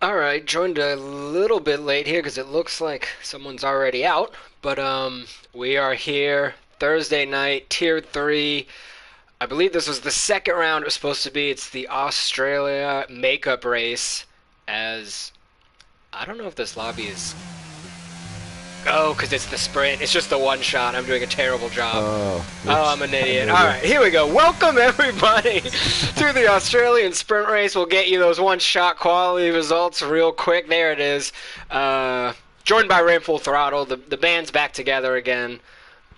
All right, joined a little bit late here because it looks like someone's already out. But we are here Thursday night, Tier 3. I believe this was the second round it was supposed to be. It's the Australia makeup race. As I don't know if this lobby is. Oh, because it's the sprint. It's just the one shot. I'm doing a terrible job. Oh, Oh, whoops. I'm an I had idiot. no All idea. right, here we go. Welcome, everybody, to the Australian sprint race. We'll get you those one-shot quality results real quick. There it is. Joined by Rain Full Throttle. The band's back together again.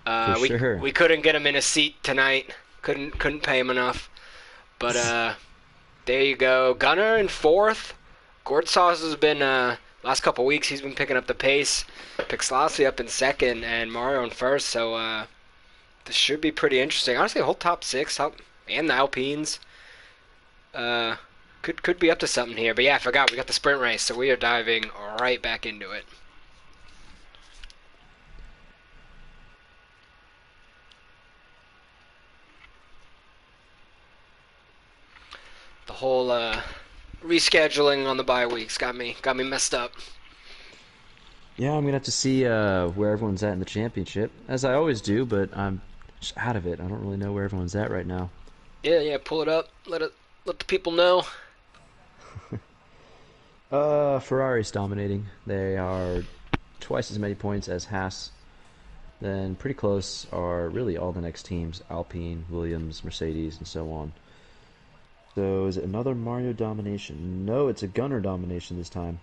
For We sure. we couldn't get him in a seat tonight. Couldn't pay him enough. But there you go. Gunner in fourth. Gord Sauce has been last couple weeks. He's been picking up the pace. Pixlossi up in second and Mario in first. So this should be pretty interesting. Honestly, the whole top six and the Alpines could be up to something here. But yeah, I forgot we got the sprint race, so we are diving right back into it. The whole rescheduling on the bye weeks got me messed up. Yeah, I'm gonna have to see where everyone's at in the championship, as I always do, but I'm just out of it. I don't really know where everyone's at right now. Yeah, pull it up. Let the people know. Ferrari's dominating. They are twice as many points as Haas. Then pretty close are really all the next teams: Alpine, Williams, Mercedes, and so on. So is it another Mario domination? No, it's a Gunner domination this time.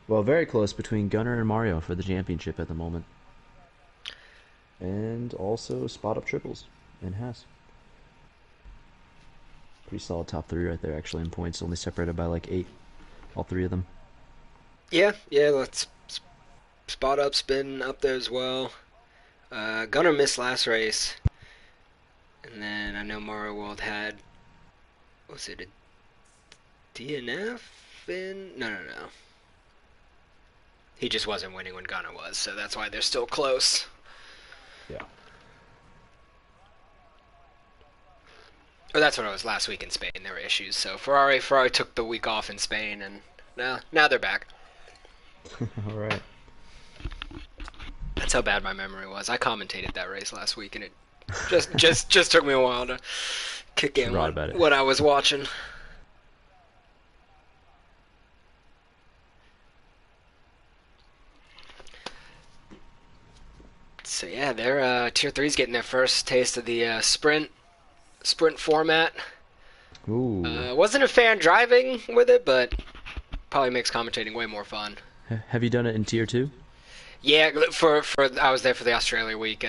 Well, very close between Gunner and Mario for the championship at the moment. And also spot up triples in Haas. Pretty solid top three right there, actually, in points. Only separated by like 8, all three of them. Yeah. Let's spot up's been up there as well. Gunner missed last race, and then I know Mario World had was it a DNF in? No. He just wasn't winning when Gunner was, so that's why they're still close. Yeah. Or that's what it was last week in Spain. There were issues, so Ferrari took the week off in Spain, and now they're back. All right. That's how bad my memory was. I commentated that race last week, and it just took me a while to kick in Forgot about it. what I was watching. So yeah, they're tier three's getting their first taste of the sprint format. Ooh. Wasn't a fan driving with it, but probably makes commentating way more fun. Have you done it in tier 2? Yeah, for I was there for the Australia week,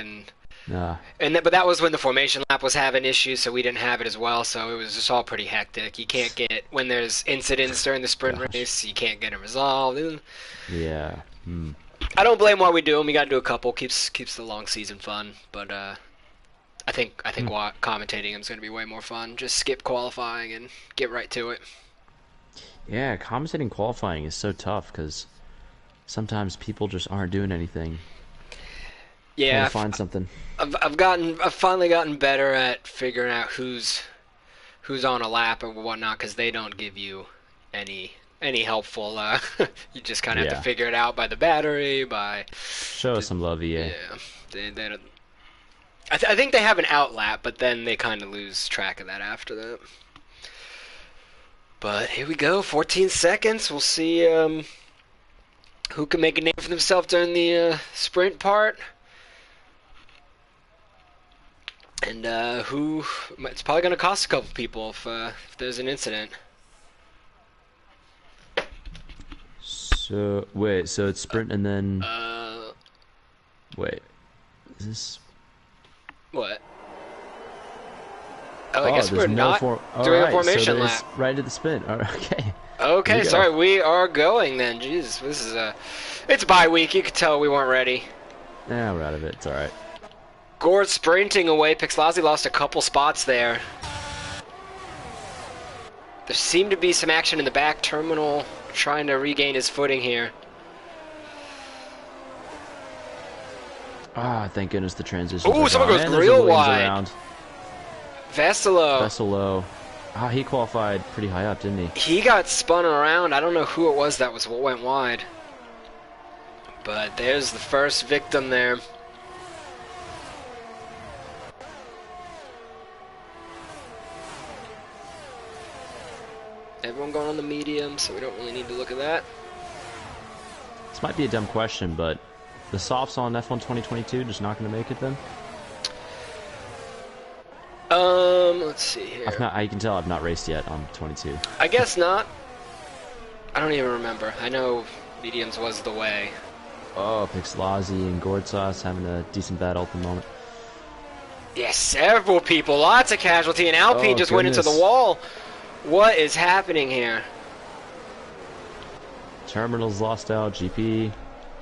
Nah. but that was when the formation lap was having issues, so we didn't have it as well. So it was just all pretty hectic. You can't get when there's incidents during the sprint Gosh. race, you can't get them resolved. Yeah. Hmm. I don't blame why we do them. We got to do a couple. Keeps the long season fun. But I think commentating them is going to be way more fun. Just skip qualifying and get right to it. Yeah, commentating qualifying is so tough because sometimes people just aren't doing anything. Trying Yeah, to find something. I've finally gotten better at figuring out who's on a lap or whatnot because they don't give you any helpful. You just kind of have Yeah. to figure it out by the battery, by Show us some love, EA. yeah. They don't, I think they have an out lap, but then they kind of lose track of that after that. But here we go, 14 seconds. We'll see who can make a name for themselves during the sprint part. And who it's probably going to cost a couple people if there's an incident. So wait, so it's sprint and then wait, is this? What? Oh, I guess there's we're no not form. doing a Alright, formation so lap. right into the spin. All right, okay. Here Okay, we go. sorry, we are going then. Jesus, this is it's bye week. You could tell we weren't ready. Yeah, we're out of it. It's all right. Gord sprinting away. Pixlossi lost a couple spots there. There seemed to be some action in the back terminal, trying to regain his footing here. Ah, thank goodness the transitions. Ooh, are someone gone. goes And there's a real Williams wide. around. Vestalo. Vessel low. Ah, he qualified pretty high up, didn't he? He got spun around. I don't know who it was that was what went wide. But there's the first victim there. Everyone going on the medium, so we don't really need to look at that. This might be a dumb question, but the softs on F1 2022 just not going to make it then? Let's see here. I can tell I've not raced yet on 22. I guess not. I don't even remember. I know mediums was the way. Oh, Pixelazzi and Gordsauce having a decent battle at the moment. Yeah, several people, lots of casualty, and Alpine just went into the wall. What is happening here? Terminals lost out, GP.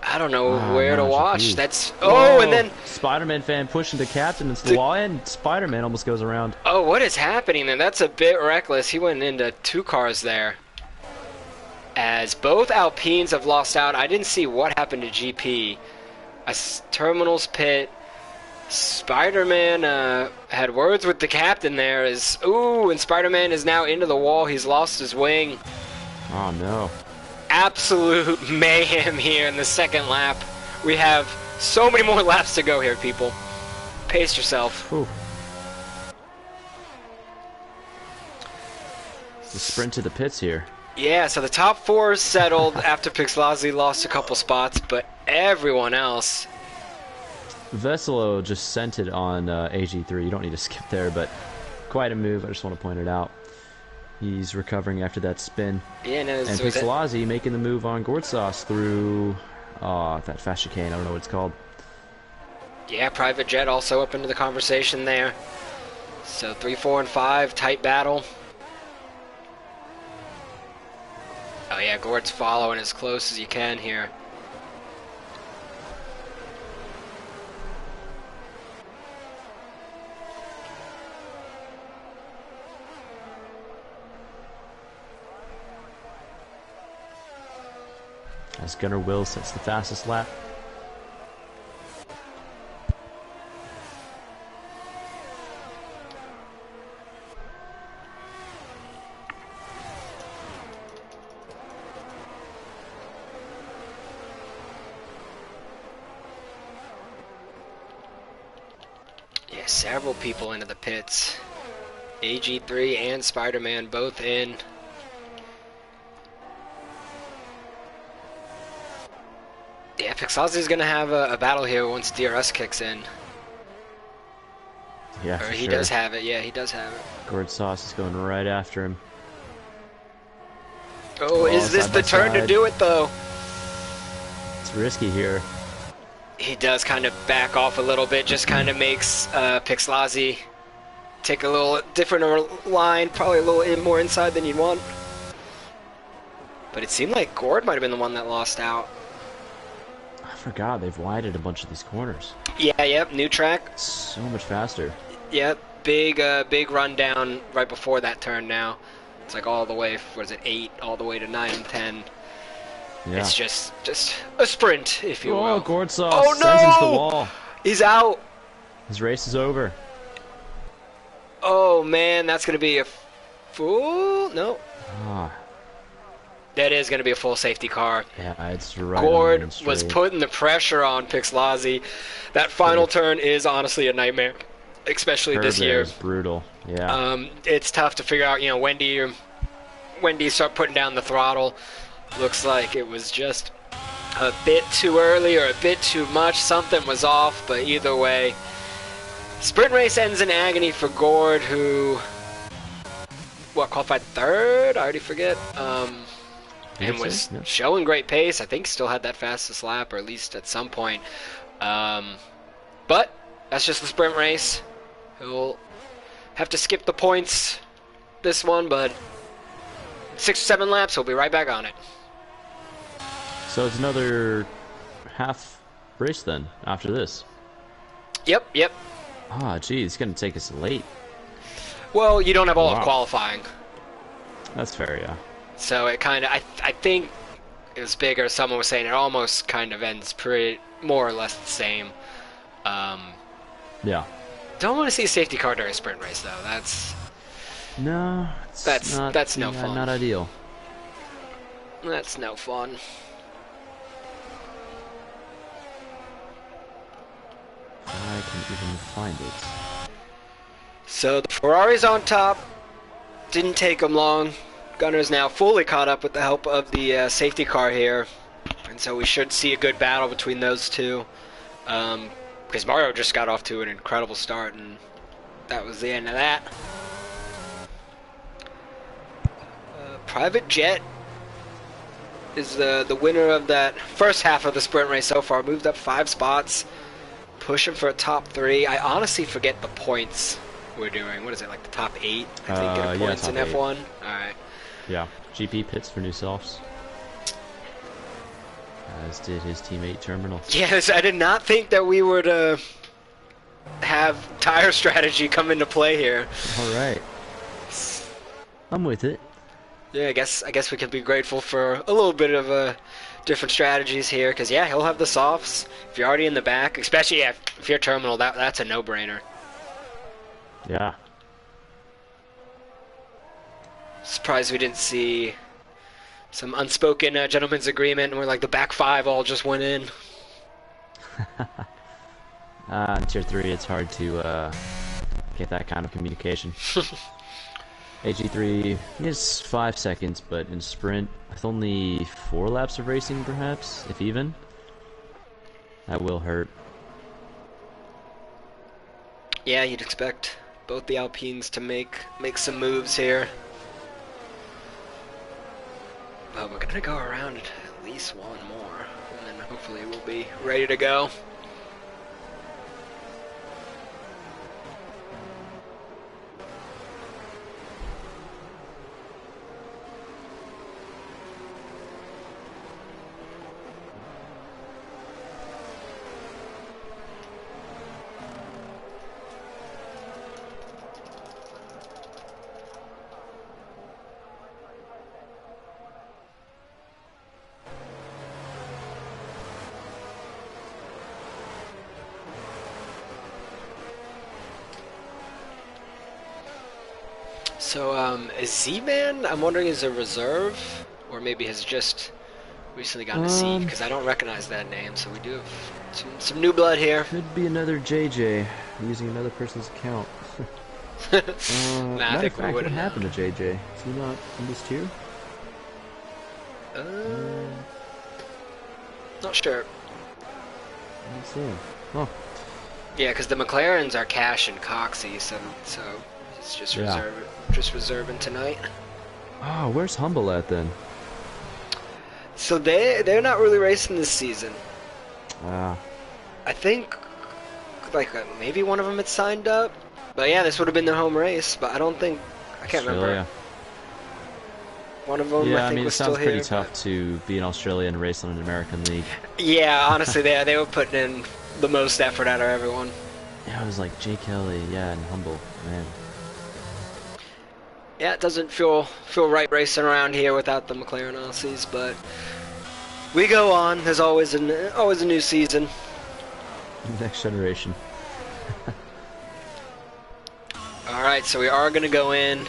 I don't know where to watch. GP. That's Whoa, and then Spider-Man fan pushing the captain into the wall, and Spider-Man almost goes around. oh, what is happening then? That's a bit reckless. He went into two cars there. As both Alpines have lost out, I didn't see what happened to GP. Terminals pit. Spider-Man had words with the captain there. And Spider-Man is now into the wall. He's lost his wing. Oh no. Absolute mayhem here in the second lap. We have so many more laps to go here, people. Pace yourself. Whew. The sprint to the pits here. Yeah, so the top four is settled after Pixelazzi lost a couple spots, but everyone else... Veselo just sent it on AG3. You don't need to skip there, but quite a move. I just want to point it out. He's recovering after that spin. Yeah, no, and Pixelazzi making the move on Gordsauce through that fast chicane. I don't know what it's called. Yeah, Private Jet also up into the conversation there. So 3, 4, and 5, tight battle. Oh yeah, Gord's following as close as you can here. As Gunnar Will sets the fastest lap. Yeah, several people into the pits. AG3 and Spider-Man both in. Yeah, Pixelazzi's gonna have a battle here once DRS kicks in. Yeah, or he does have it. Yeah, he does have it. Gordsauce is going right after him. Oh, is this the turn to do it though? It's risky here. He does kind of back off a little bit, just kind of makes Pixelazzi take a little different line, probably a little more inside than you'd want. But it seemed like Gord might have been the one that lost out. I forgot, they've widened a bunch of these corners. Yeah, yep, new track. So much faster. Yep, big rundown right before that turn now. It's like all the way, what is it, 8, all the way to 9 and 10. Yeah. It's just a sprint, if you will. Oh, Gordsauce oh, no! sends into the wall. He's out. His race is over. Oh, man, that's going to be a full... No. Ah. That is going to be a full safety car. Yeah, it's right. Gord was putting the pressure on Pixelazzi. That final turn is honestly a nightmare, especially this year. It's brutal. Yeah. It's tough to figure out. You know, when do you start putting down the throttle? Looks like it was just a bit too early or a bit too much. Something was off, but either way, sprint race ends in agony for Gord, who qualified third? I already forget. And was showing great pace. I think still had that fastest lap, or at least at some point. But that's just the sprint race. He'll have to skip the points this one, but 6 or 7 laps, he'll be right back on it. So it's another half race then, after this? Yep. Ah, gee, it's going to take us late. Well, you don't have all of qualifying. That's fair, yeah. So it kind of, I think it was bigger. Someone was saying it almost kind of ends pretty, more or less the same. Yeah. Don't want to see a safety car during a sprint race, though. No, it's not. That's no Yeah, fun. not ideal. That's no fun. If I can even find it. So the Ferrari's on top. Didn't take them long. Gunner's now fully caught up with the help of the safety car here. And so we should see a good battle between those two. Because Mario just got off to an incredible start, and that was the end of that. Private Jet is the winner of that first half of the sprint race so far. Moved up 5 spots, pushing for a top 3. I honestly forget the points we're doing. What is it, like the top 8? I think in points in F1. All right. Yeah, GP pits for new softs. As did his teammate Terminal. Yes, I did not think that we would have tire strategy come into play here. All right, I'm with it. Yeah, I guess we can be grateful for a little bit of different strategies here, because yeah, he'll have the softs. If you're already in the back, especially if you're Terminal, that's a no-brainer. Yeah. Surprised we didn't see some unspoken gentleman's agreement where like the back 5 all just went in. In Tier 3, it's hard to get that kind of communication. AG3 is 5 seconds, but in sprint, with only 4 laps of racing, perhaps, if even, that will hurt. Yeah, you'd expect both the Alpines to make some moves here. But we're gonna go around at least one more, and then hopefully we'll be ready to go. So, is Z-Man, I'm wondering, is a reserve? Or maybe has just recently gotten a seat, because I don't recognize that name, so we do have some new blood here. Could be another JJ, using another person's account. Nah, I matter think of fact, we what happened to JJ? Is he not in this tier? Not sure. Let's see. Oh. Yeah, because the McLarens are Cash and Coxie, so it's just reserving tonight. Oh, where's Humble at then? So they're not really racing this season. Ah. I think like maybe one of them had signed up, but yeah, this would have been their home race. But I can't remember. One of them, yeah, I think, mean, was it sounds still pretty here, tough to be in Australia and race on an American league. Yeah, honestly, they were putting in the most effort out of everyone. Yeah, it was like Jay Kelly, yeah, and Humble, man. Yeah, it doesn't feel right racing around here without the McLaren Aussies, but we go on. There's always a new season. Next generation. All right, so we are gonna go in.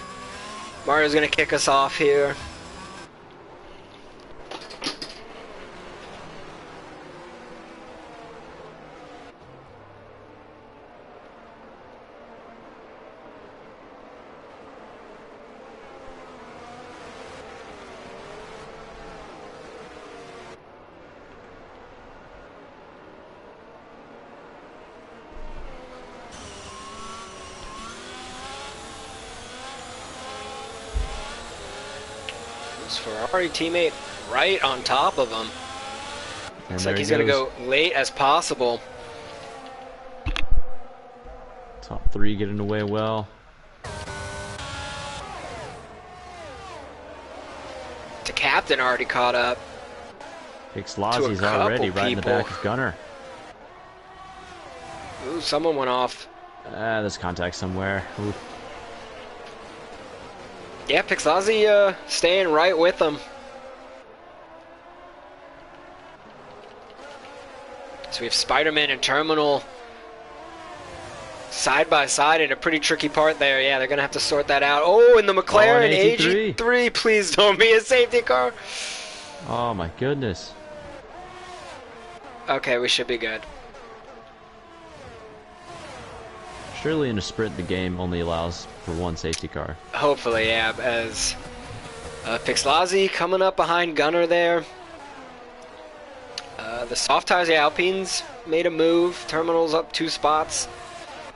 Mario's gonna kick us off here. His Ferrari teammate right on top of him. Looks like he's gonna go late as possible. Top 3 getting away well. The captain already caught up. Pixlazi's already right in the back of Gunner. Ooh, someone went off. There's contact somewhere. Ooh. Yeah, Pixlazi staying right with him. So we have Spider-Man and Terminal side by side in a pretty tricky part there. Yeah, they're going to have to sort that out. Oh, and the Oh, an McLaren AG3. AG3, please don't be a safety car. Oh my goodness. Okay, we should be good. Surely in a sprint the game only allows for one safety car. Hopefully, yeah, as Pixlazzi coming up behind Gunner there. The soft tires, the Alpines made a move. Terminals up 2 spots.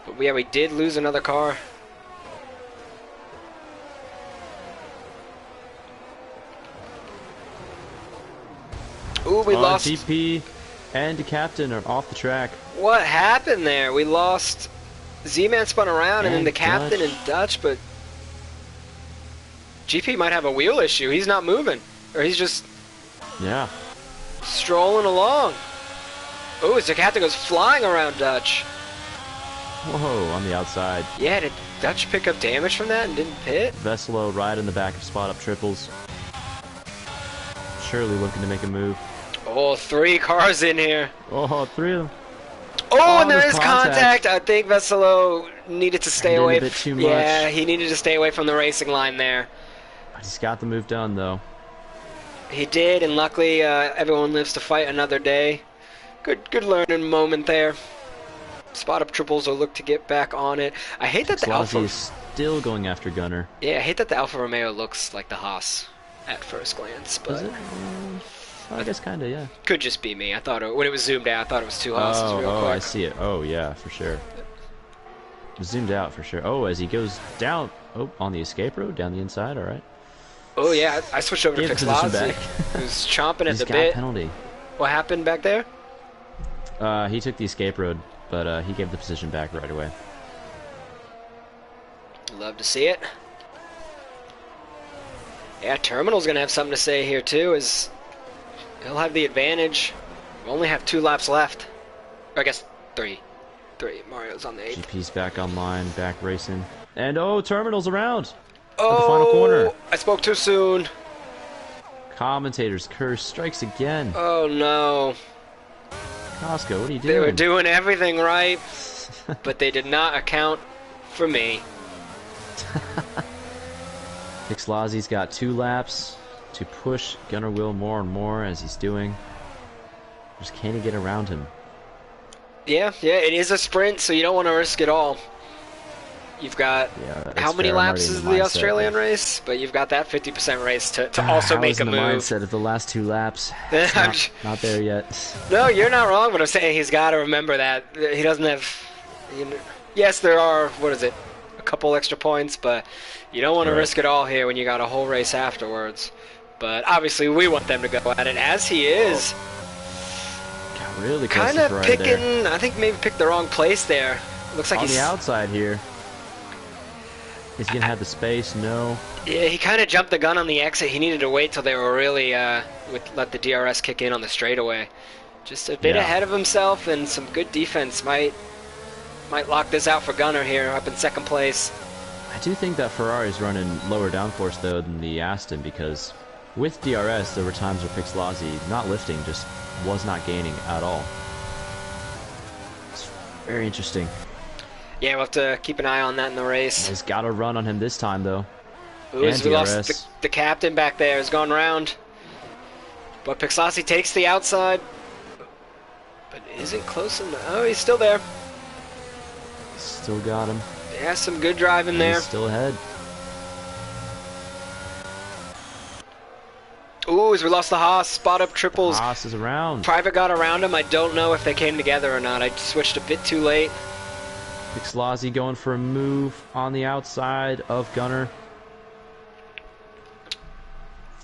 But yeah, we did lose another car. Ooh, we lost. GP and the captain are off the track. What happened there? We lost. Z-Man spun around and then the And captain and Dutch, but GP might have a wheel issue. He's not moving. Or he's just Yeah. strolling along. Oh, as the captain goes flying around Dutch. Whoa, on the outside. Yeah, did Dutch pick up damage from that and didn't pit? Vesselo right in the back of spot up triples. Surely looking to make a move. Oh, 3 cars in here. Oh, 3 of them. Oh, and there there's is contact. I think Vesselo needed to stay Did away. a bit too much. Yeah, he needed to stay away from the racing line there. He's got the move done though. He did, and luckily everyone lives to fight another day. Good learning moment there. Spot up triples will look to get back on it. I hate that the Slazzy Alfa. is still going after Gunner. Yeah, I hate that the Alfa Romeo looks like the Haas at first glance, but Does it? I guess kinda, yeah. could just be me. I thought when it was zoomed out, I thought it was 2 Haas's real quick. I see it. Oh yeah, for sure. Zoomed out for sure. Oh, as he goes down, on the escape road, down the inside. All right. Oh yeah, I switched over to Gave the position Pixlazzi, back. who's chomping at He's the got bit. a penalty. What happened back there? He took the escape road, but he gave the position back right away. Love to see it. Yeah, Terminal's gonna have something to say here too, as he'll have the advantage. We only have 2 laps left. Or I guess 3. 3. Mario's on the 8th. GP's back online, back racing. And Terminal's around. Oh, the final corner. I spoke too soon. Commentator's curse strikes again. Oh no. Costco, what are you doing? They were doing everything right, but they did not account for me. Pixlazzi's got 2 laps to push Gunner Will more and more as he's doing. Just can he get around him? Yeah, it is a sprint, so you don't want to risk it all. You've got how many laps is the Australian race? But you've got that 50% race to also make a move. I was in the mindset of the last 2 laps. Not there yet. No, you're not wrong, but I'm saying he's got to remember that. He doesn't have... yes, there are, what is it, a couple extra points, but you don't want to risk it all here when you got a whole race afterwards. But obviously we want them to go at it, as he is. Got really close Kind to of Ferrari picking... there. I think maybe picked the wrong place there. Looks like on he's... the outside here. Is he going to have the space? No. Yeah, he kind of jumped the gun on the exit. He needed to wait till they were really let the DRS kick in on the straightaway. Just a bit ahead of himself, and some good defense might lock this out for Gunner here, up in 2nd place. I do think that Ferrari's running lower downforce though than the Aston, because with DRS there were times where Pixlazzi, not lifting, just was not gaining at all. It's very interesting. Yeah, we'll have to keep an eye on that in the race. He's got a run on him this time though. Ooh, we lost the captain back there. Is going round. But Pixlazzi takes the outside. But isn't close enough. Oh, he's still there. Still got him. Yeah, some good driving there. He's still ahead. Ooh, as we lost the Haas. Spot up triples. Haas is around. Private got around him. I don't know if they came together or not. I switched a bit too late. Pixlazzi going for a move on the outside of Gunner.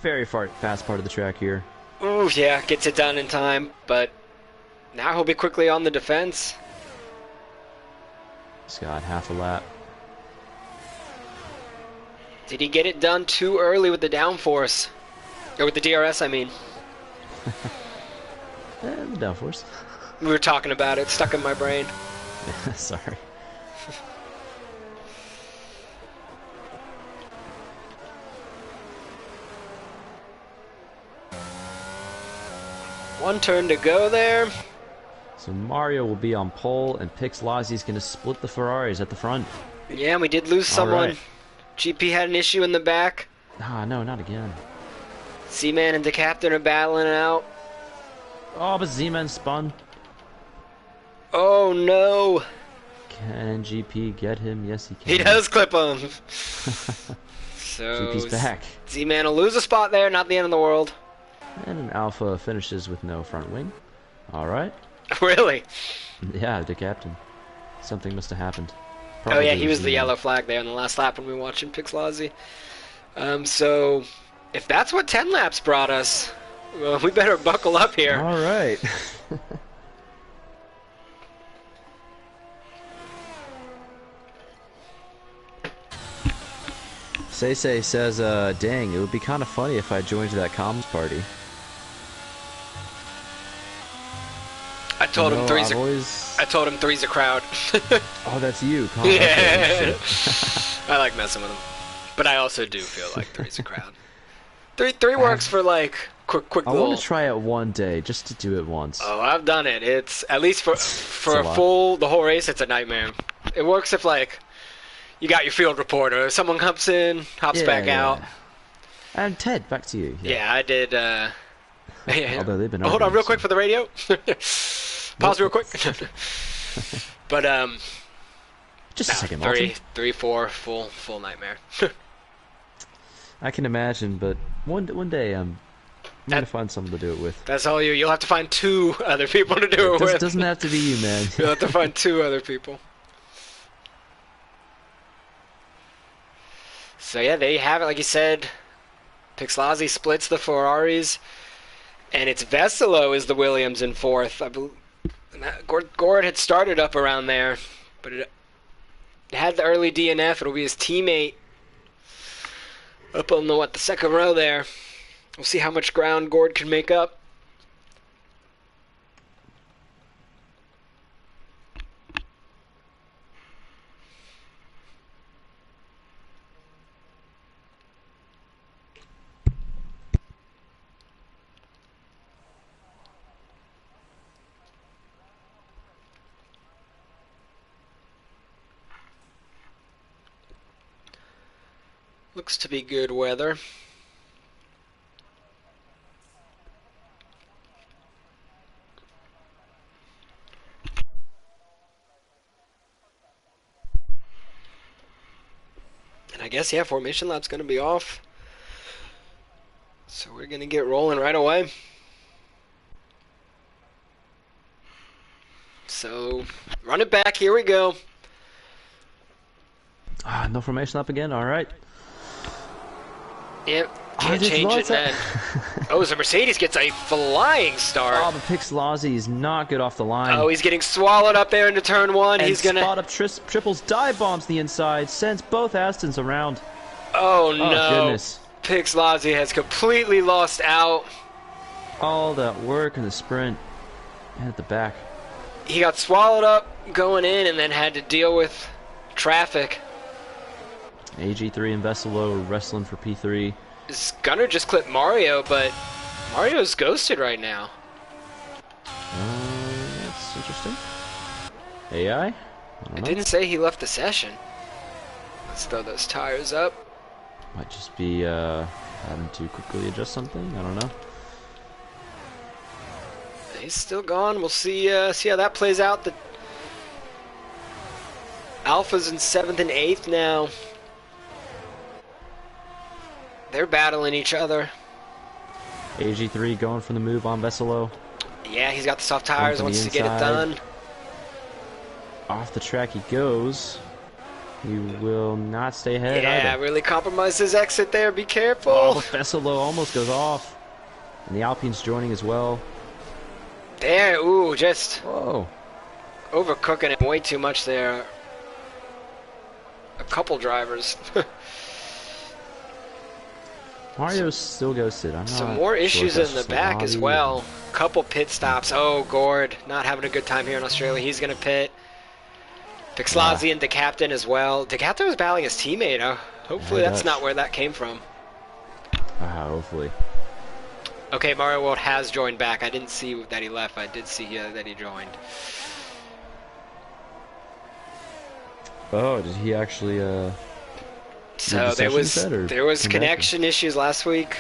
Very fast part of the track here. Ooh, yeah, gets it done in time, but now he'll be quickly on the defense. He's got half a lap. Did he get it done too early with the downforce? Or with the DRS, I mean. The downforce. We were talking about it, stuck in my brain. Sorry. One turn to go there. So Mario will be on pole, and Pixlazzi's going to split the Ferraris at the front. Yeah, and we did lose someone. Right. GP had an issue in the back. Ah, no, not again. Z-Man and the Captain are battling it out. Oh, but Z-Man spun. Oh no! Can GP get him? Yes, he can. He does clip him. So GP's back. Z-Man will lose a spot there, not the end of the world. And Alpha finishes with no front wing. Alright. Really? Yeah, the captain. Something must have happened. Oh yeah, he was the yellow flag there in the last lap when we were watching Pixlazzi. So, if that's what 10 laps brought us, well, we better buckle up here. Alright. Say says, dang, it would be kind of funny if I joined that comms party. I told him three's always... I told him three's a crowd. Oh, that's you. Yeah. I like messing with him, but I also do feel like three's a crowd. Three works for like quick. I want to try it one day, just to do it once. Oh, I've done it. It's at least for the whole race. It's a nightmare. It works if like you got your field reporter. Someone comes in, hops back out. And Ted, back to you. Yeah, I did. Yeah. Although they've been hold on, real quick for the radio. Pause real quick. But just a second, three, four, full nightmare. I can imagine, but one day I'm gonna find someone to do it with. That's all you. You'll have to find 2 other people to do it with. It doesn't have to be you, man. You'll have to find 2 other people. So yeah, there you have it. Like you said, Pixlazzi splits the Ferraris, and it's Veselo is the Williams in 4th. I believe Gord had started up around there, but it had the early DNF. It'll be his teammate up on the second row there. We'll see how much ground Gord can make up. Looks to be good weather. And I guess, yeah, formation lap's going to be off. So we're going to get rolling right away. So, run it back. Here we go. No formation lap again? Alright. Yep, can't change it, man. Oh, so Mercedes gets a flying start. Oh, but Pixlazzi is not good off the line. Oh, he's getting swallowed up there into turn 1. And he's gonna spot up triples, dive bombs the inside, sends both Astons around. Oh no! Goodness. Pixlazzi has completely lost out. All that work in the sprint and at the back. He got swallowed up going in, and then had to deal with traffic. AG3 and Veselo wrestling for P3. Gunner just clipped Mario, but Mario's ghosted right now. That's interesting. AI? It didn't say he left the session. Let's throw those tires up. Might just be having to quickly adjust something. I don't know. He's still gone. We'll see how that plays out. The Alpha's in 7th and 8th now. They're battling each other. AG3 going for the move on Veselo. Yeah, he's got the soft tires, wants to get it done. Off the track he goes. He will not stay ahead either. Really compromised his exit there. Be careful. Oh, Veselo almost goes off. And the Alpine's joining as well. There, ooh, just whoa, overcooking it way too much there. A couple drivers. Mario still ghosted. Some more issues in the back as well. Couple pit stops. Oh, Gord not having a good time here in Australia. He's going to pit. Pixlazzi and the captain as well. The captain was battling his teammate. Hopefully that's not where that came from. Hopefully. Okay, Mario World has joined back. I didn't see that he left. I did see that he joined. Oh, did he actually leave the So session, you said, or there was come back? Or? connection issues last week.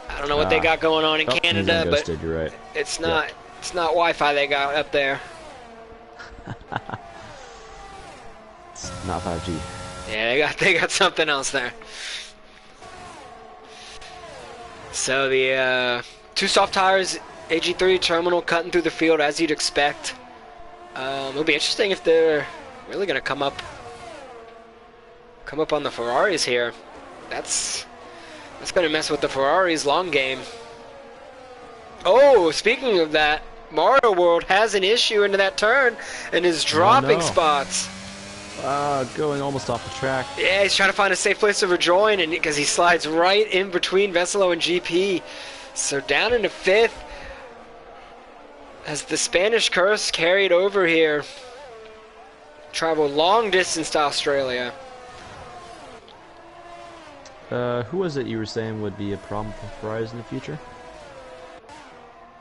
I don't know what they Ah, got going on in oh, he's Canada, but unghosted. You're right. it's Yep. not it's not Wi-Fi they got up there. It's not 5G. Yeah, they got something else there. So the two soft tires, AG3 terminal cutting through the field as you'd expect. It'll be interesting if they're really gonna come up on the Ferraris here. That's gonna mess with the Ferraris' long game. Oh, speaking of that, Mario World has an issue into that turn and is Oh dropping no. spots. Going almost off the track. Yeah, he's trying to find a safe place to rejoin, and because he slides right in between Veselo and GP. So down into fifth, as the Spanish curse carried over here. Traveled long distance to Australia. Who was it you were saying would be a problem for Ferraris in the future?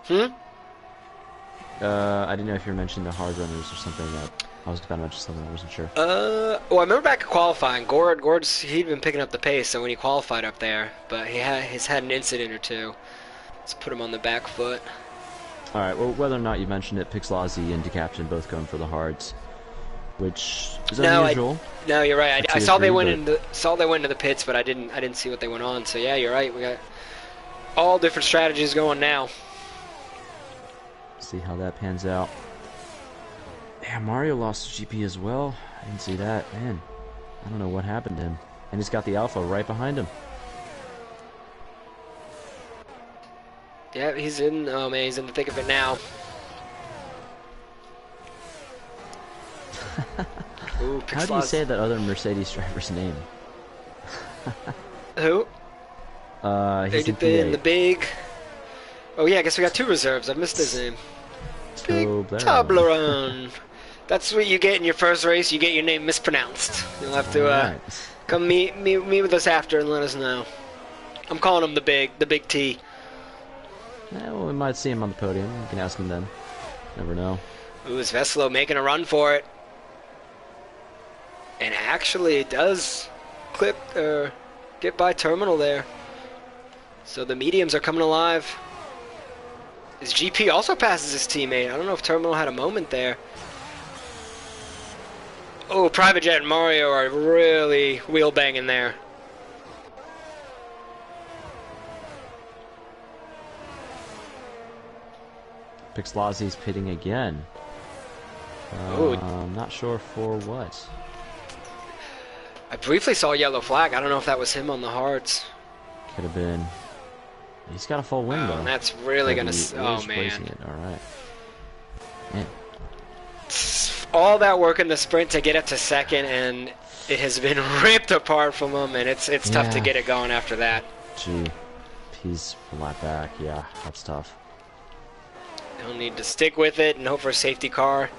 I didn't know if you were mentioning the hard runners or something. I was about to mention something. I wasn't sure. Well, I remember back at qualifying, he'd been picking up the pace, so when he qualified up there, but he's had an incident or two. Let's put him on the back foot. All right. Well, whether or not you mentioned it, Pixelazzi and Decaption both going for the hards, which is unusual. No, you're right. I saw they went into the pits, but I didn't see what they went on. So yeah, you're right. We got all different strategies going now. See how that pans out. Yeah, Mario lost GP as well. I didn't see that. Man, I don't know what happened to him. And he's got the Alpha right behind him. Yeah, he's in. Oh man, he's in the thick of it now. Ooh, How do you say that other Mercedes driver's name? Who? He's in P8. The big. Oh yeah, I guess we got two reserves. I missed his name. Big Toblerone. That's what you get in your first race. You get your name mispronounced. You'll have to come meet with us after and let us know. I'm calling him the big T. Yeah, well, we might see him on the podium. You can ask him then. Never know. Ooh, is Veselo making a run for it? And actually, it does get by terminal there. So the mediums are coming alive. His GP also passes his teammate. I don't know if Terminal had a moment there. Oh, Private Jet and Mario are really wheel banging there. Pixelazzi's pitting again. I'm not sure for what. I briefly saw a yellow flag. I don't know if that was him on the hards. Could have been. He's got a full wing though. And that's really gonna. Oh man. man. All right. Man. All that work in the sprint to get up to second, and it has been ripped apart from him, and it's tough to get it going after that. Gee, he's flat back. Yeah, that's tough. He'll need to stick with it and hope for a safety car,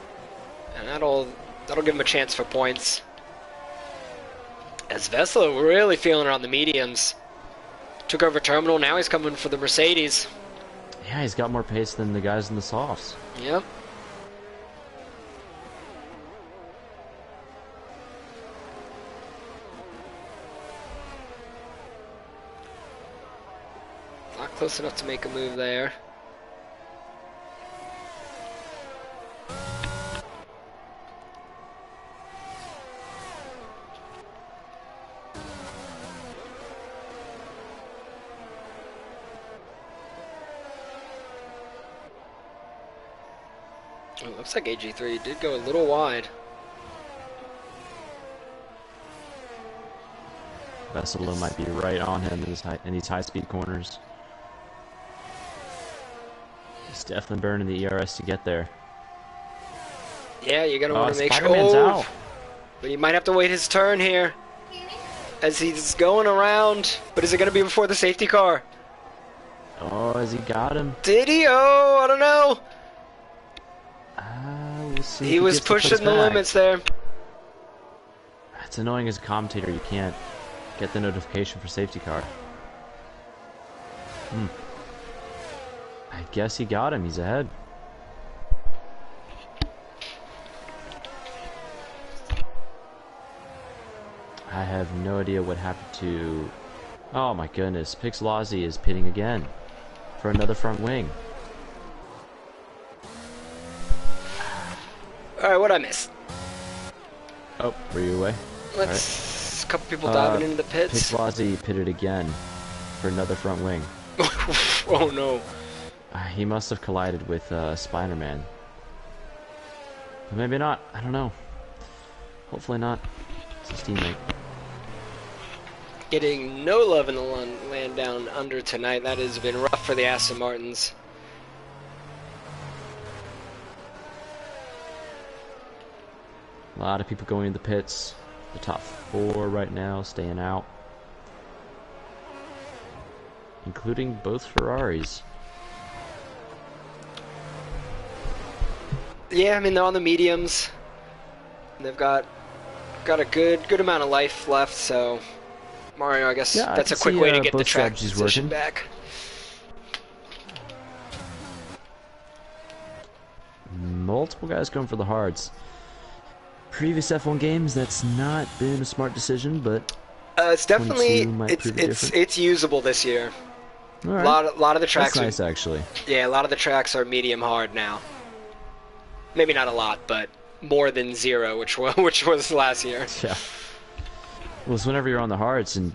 and that'll give him a chance for points. As Veselo really feeling around the mediums. Took over terminal, now he's coming for the Mercedes. Yeah, he's got more pace than the guys in the softs. Yep. Not close enough to make a move there. It looks like AG3 did go a little wide. Veselo might be right on him in these high-speed corners. He's definitely burning the ERS to get there. Yeah, you're gonna want to make sure. Out. But he might have to wait his turn here, as he's going around. But is it gonna be before the safety car? Oh, has he got him? Did he? Oh, I don't know. We'll see. He was pushing the limits there. It's annoying as a commentator. You can't get the notification for safety car. I guess he got him. He's ahead. I have no idea what happened to... Oh my goodness. Pixelozzi is pitting again for another front wing. Alright, what'd I miss? Oh, were you away? Let's... A couple people diving into the pits. Pixelozzi pitted again for another front wing. Oh no. He must have collided with Spider-Man. But maybe not. I don't know. Hopefully not. It's his teammate. Getting no love in the land down under tonight. That has been rough for the Aston Martins. A lot of people going in the pits. The top 4 right now staying out. Including both Ferraris. Yeah, I mean, they're on the mediums. They've got a good amount of life left, so Mario, I guess that's a quick way to get the track position back. Multiple guys going for the hards. Previous F1 games, that's not been a smart decision, but it's definitely it's usable this year. All right. A lot of the tracks that's nice, actually. Yeah, a lot of the tracks are medium hard now. Maybe not a lot, but more than 0, which was last year. Yeah. Well, it's whenever you're on the hards, and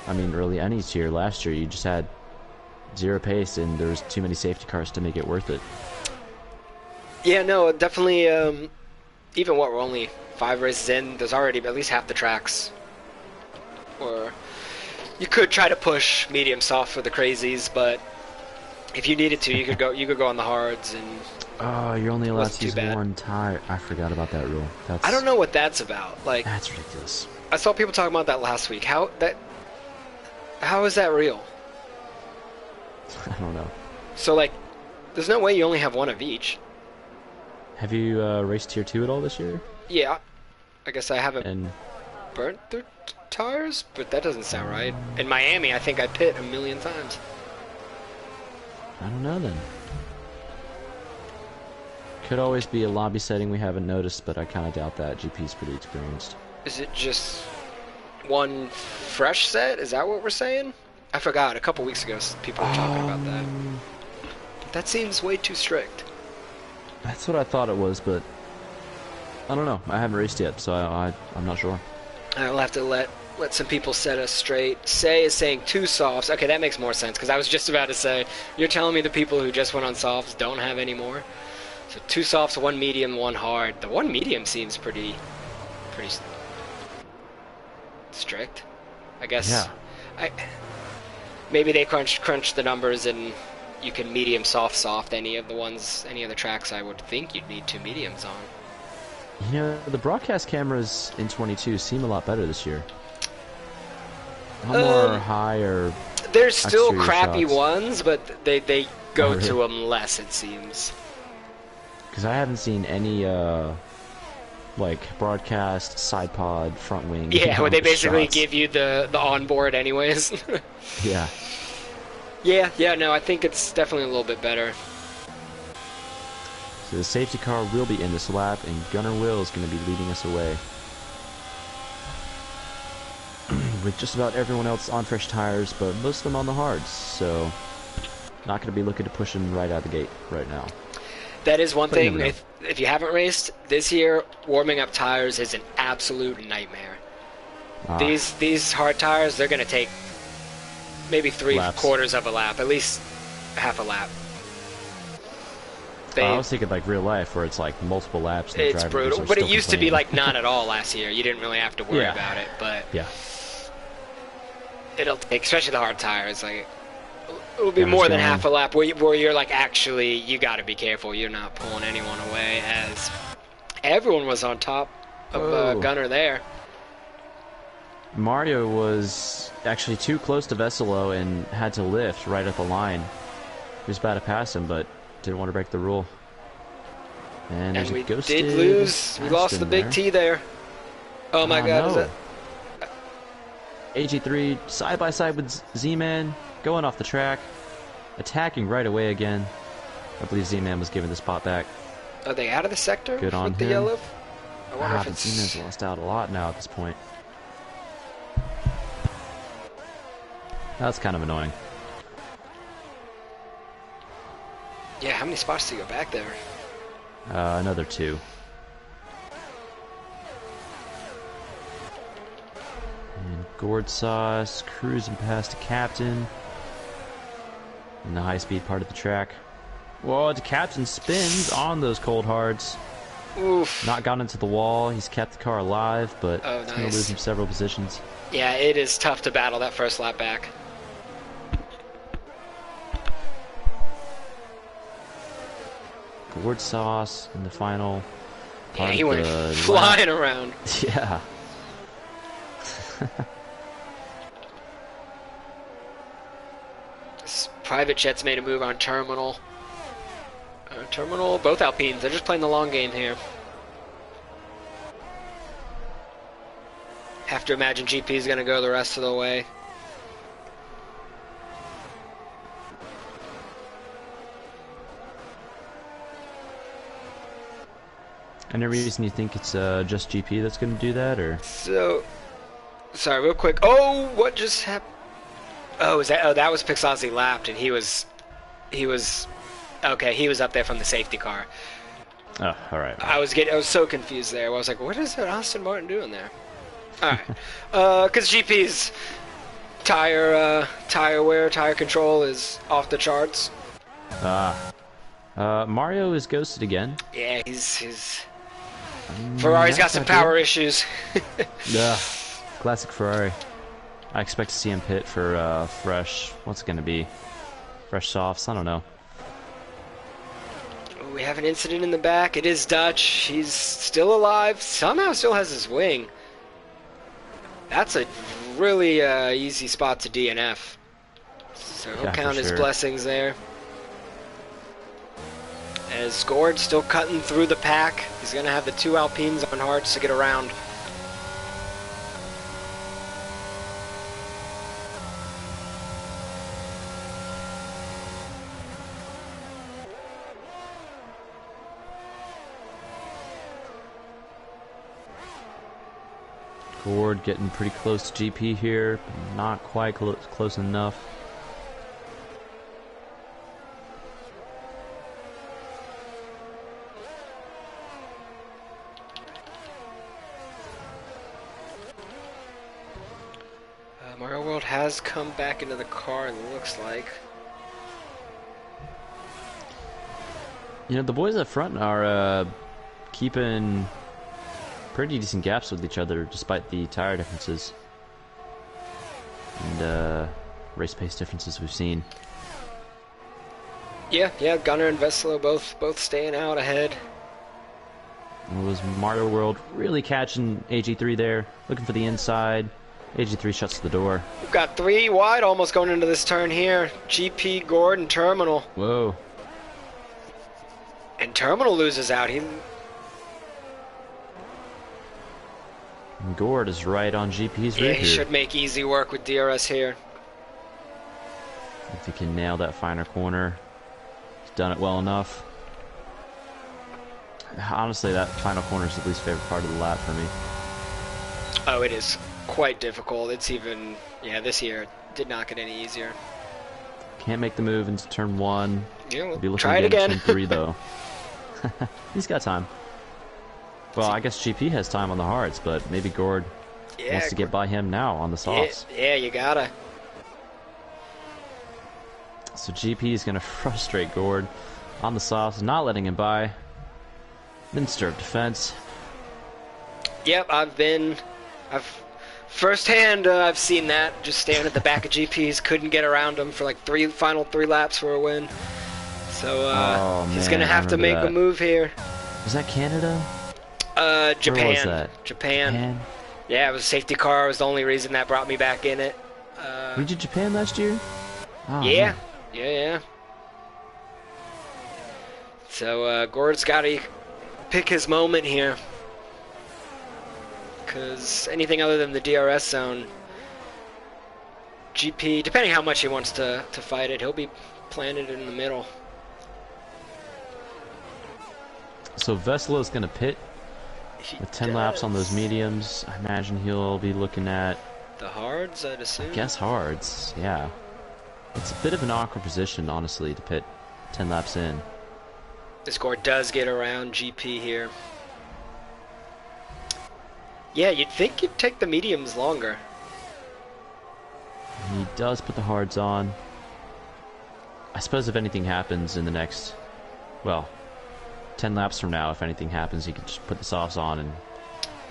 I mean, really any tier last year, you just had 0 pace, and there was too many safety cars to make it worth it. Yeah, no, definitely. Even we're only 5 races in, there's already at least half the tracks. Or you could try to push medium soft for the crazies, but if you needed to, you could go on the hards and. Oh, you're only allowed to use one tire. I forgot about that rule. I don't know what that's about. Like, that's ridiculous. I saw people talking about that last week. How is that real? I don't know. So like, there's no way you only have one of each. Have you raced Tier 2 at all this year? Yeah. I guess I haven't burnt their tires, but that doesn't sound right. In Miami, I think I pit 1,000,000 times. I don't know then. Could always be a lobby setting we haven't noticed, but I kind of doubt that. GP's pretty experienced. Is it just one fresh set? Is that what we're saying? I forgot. A couple weeks ago, people were talking about that. That seems way too strict. That's what I thought it was, but I don't know. I haven't raced yet, so I'm not sure. I'll have to let some people set us straight. Say is saying 2 softs. Okay, that makes more sense, because I was just about to say, you're telling me the people who just went on softs don't have any more? So 2 softs, 1 medium, 1 hard. The 1 medium seems pretty strict, I guess. Yeah. Maybe they crunch the numbers and you can medium soft any of the tracks. I would think you'd need 2 mediums on. You know, the broadcast cameras in 22 seem a lot better this year. A lot more high or there's still crappy shots. Ones, but they go to them less, it seems. Because I haven't seen any like broadcast side pod front wing. Yeah, where they basically give you the onboard anyways. Yeah. Yeah, no, I think it's definitely a little bit better. So the safety car will be in this lap, and Gunnar Will is going to be leading us away. With just about everyone else on fresh tires, but most of them on the hards, so not going to be looking to push them right out of the gate right now. That is one thing, if you haven't raced, this year, warming up tires is an absolute nightmare. These hard tires, they're going to take maybe 3/4 of a lap, at least half a lap. I was thinking like real life, where it's like multiple laps. And it's brutal, but it used to be like none at all last year. You didn't really have to worry about it, but yeah, it'll take, especially the hard tires, like it'll be more than half a lap where you're like, actually, you got to be careful. You're not pulling anyone away, as everyone was on top of Gunnar there. Mario was actually too close to Veselo and had to lift right at the line. He was about to pass him, but didn't want to break the rule. And we did lose. We lost the big T there. Oh my God! Is that AG3 side by side with Z-Man going off the track. attacking right away again. I believe Z-Man was given the spot back. Are they out of the sector Good on with the him. yellow? I wonder if But it's... Z-Man's lost out a lot now at this point. That's kind of annoying. Yeah, how many spots do you go back there? Another 2. And Gourd Sauce cruising past the captain in the high-speed part of the track. Whoa, the captain spins on those cold hards. Oof. Not gone into the wall. He's kept the car alive, but it's going to lose him several positions. Yeah, it is tough to battle that first lap back. Gourd Sauce in the final. Yeah, he went flying around. Yeah. Private Jet's made a move on Terminal. Terminal, both Alpines. They're just playing the long game here. Have to imagine GP's going to go the rest of the way. Any reason you think it's just GP that's going to do that, or? So, sorry, real quick. Oh, what just happened? Oh, that was Pixazzi lapped, and he was okay. He was up there from the safety car. Oh, all right. I was so confused there. I was like, what is that Aston Martin doing there? All right, because GP's tire wear, tire control is off the charts. Mario is ghosted again. Yeah, he's Ferrari's got some power issues. Yeah, classic Ferrari. I expect to see him pit for fresh. What's it going to be? Fresh softs? I don't know. We have an incident in the back. It is Dutch. He's still alive. Somehow still has his wing. That's a really easy spot to DNF. So he'll count his blessings there. As Gord still cutting through the pack. He's going to have the 2 Alpines on hards to get around. Gord getting pretty close to GP here, but not quite close enough. Mario World has come back into the car, it looks like. You know, the boys up front are keeping pretty decent gaps with each other despite the tire differences and race pace differences we've seen. Yeah, Gunnar and Veselo both staying out ahead. It was Mario World really catching AG3 there, looking for the inside. AG3 shuts the door. We've got 3 wide almost going into this turn here. GP, Gord, and Terminal. Whoa. And Terminal loses out. Gord is right on GP's rear. Yeah, he should make easy work with DRS here. If he can nail that finer corner. He's done it well enough. Honestly, that final corner is the least favorite part of the lap for me. Oh, it is quite difficult. It's even, this year did not get any easier. Can't make the move into turn 1. Yeah, we'll be looking try it again. Turn 3 though. He's got time. Well, I guess GP has time on the hards, but maybe Gord wants to get by him now on the softs. Yeah, you gotta. So GP is going to frustrate Gord on the softs, not letting him by. Minister of Defense. Yep, I've firsthand, I've seen that. Just standing at the back of GPs, couldn't get around him for like final three laps for a win. So he's gonna have to make a move here. Was that Canada? Japan. Where was that? Japan. Yeah, it was a safety car. It was the only reason that brought me back in it. We did Japan last year? Oh, yeah. Man. Yeah. So Gord's got to pick his moment here. Because anything other than the DRS zone, GP, depending how much he wants to fight it, he'll be planted in the middle. So Veslo's going to pit He with 10 laps on those mediums. I imagine he'll be looking at, the hards, I'd assume. I guess, hards. Yeah. It's a bit of an awkward position, honestly, to pit 10 laps in. This Gord does get around GP here. Yeah, you'd think you'd take the mediums longer. He does put the hards on. I suppose if anything happens in the next, well, 10 laps from now, if anything happens, he could just put the softs on and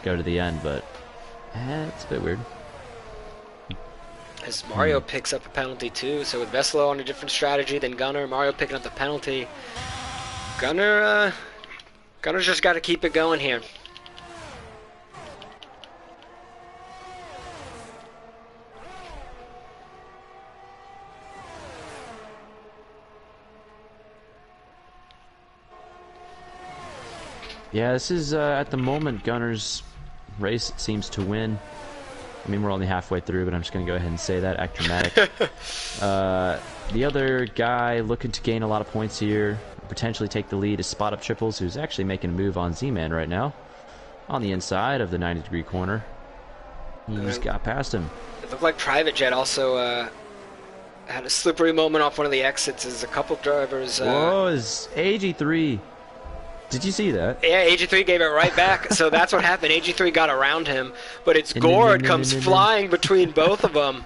go to the end, but it's a bit weird. As Mario picks up a penalty too, so with Veslo on a different strategy than Gunnar, Mario picking up the penalty. Gunnar's just got to keep it going here. Yeah, this is, at the moment, Gunnar's race seems to win. I mean, we're only halfway through, but I'm just going to go ahead and say that, act dramatic. The other guy looking to gain a lot of points here, potentially take the lead, is Spot Up Triples, who's actually making a move on Z-Man right now. On the inside of the 90-degree corner. He's got past him. It looked like Private Jet also had a slippery moment off one of the exits as a couple drivers... Whoa, is AG3... Did you see that? Yeah, AG3 gave it right back, so that's what happened. AG3 got around him, but it's Gord comes flying between both of them.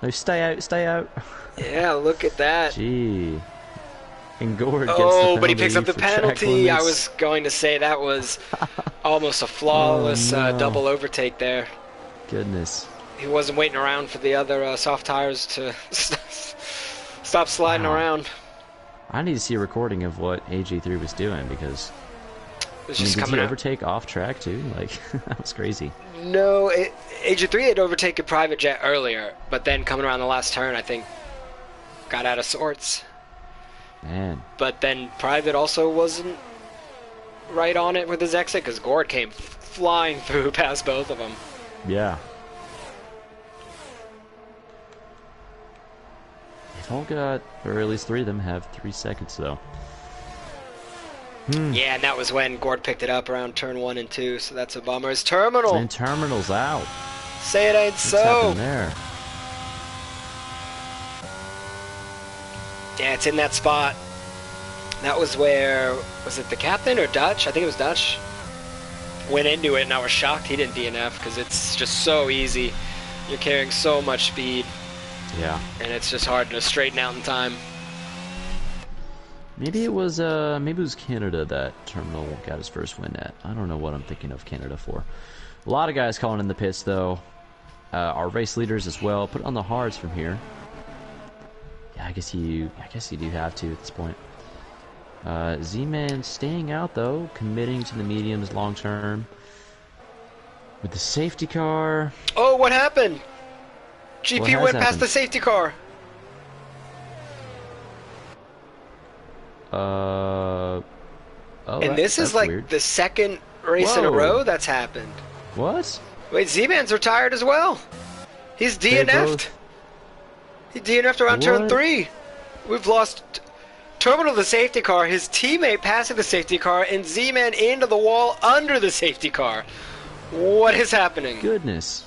No, stay out, stay out. Yeah, look at that. Gee. And Gord gets the penalty, but he picks up the penalty. I was going to say that was almost a flawless double overtake there. Goodness. He wasn't waiting around for the other soft tires to stop sliding around. I need to see a recording of what AG3 was doing, because It's just did coming he out. overtake off track too? Like, that was crazy. No, AG3 had overtaken Private Jet earlier, but then coming around the last turn, I think, got out of sorts. Man. But then Private also wasn't right on it with his exit, because Gord came flying through past both of them. Yeah. They've all got, or at least 3 of them have 3 seconds though. Yeah, and that was when Gord picked it up around turn 1 and 2, so that's a bummer. His terminal. And Terminal's out. Say it ain't What's so. happened there? Yeah, it's in that spot. That was where, was it the captain or Dutch? I think it was Dutch. Went into it and I was shocked he didn't DNF, because it's just so easy. You're carrying so much speed. Yeah. And it's just hard to straighten out in time. Maybe it was Canada that Terminal got his first win at. I don't know what I'm thinking of Canada for. A lot of guys calling in the pits though. Our race leaders as well. Put on the hards from here. Yeah, I guess you do have to at this point. Z-Man staying out though, committing to the mediums long term. With the safety car. Oh, what happened? GP What has went past happened? the safety car. Oh, And this is like weird. the second race in a Whoa. row that's happened. What? Wait, Z-Man's retired as well. He's They DNF'd. both- He DNF'd around turn What? 3. We've lost Terminal the safety car, his teammate passing the safety car, and Z-Man into the wall under the safety car. What is happening? Goodness.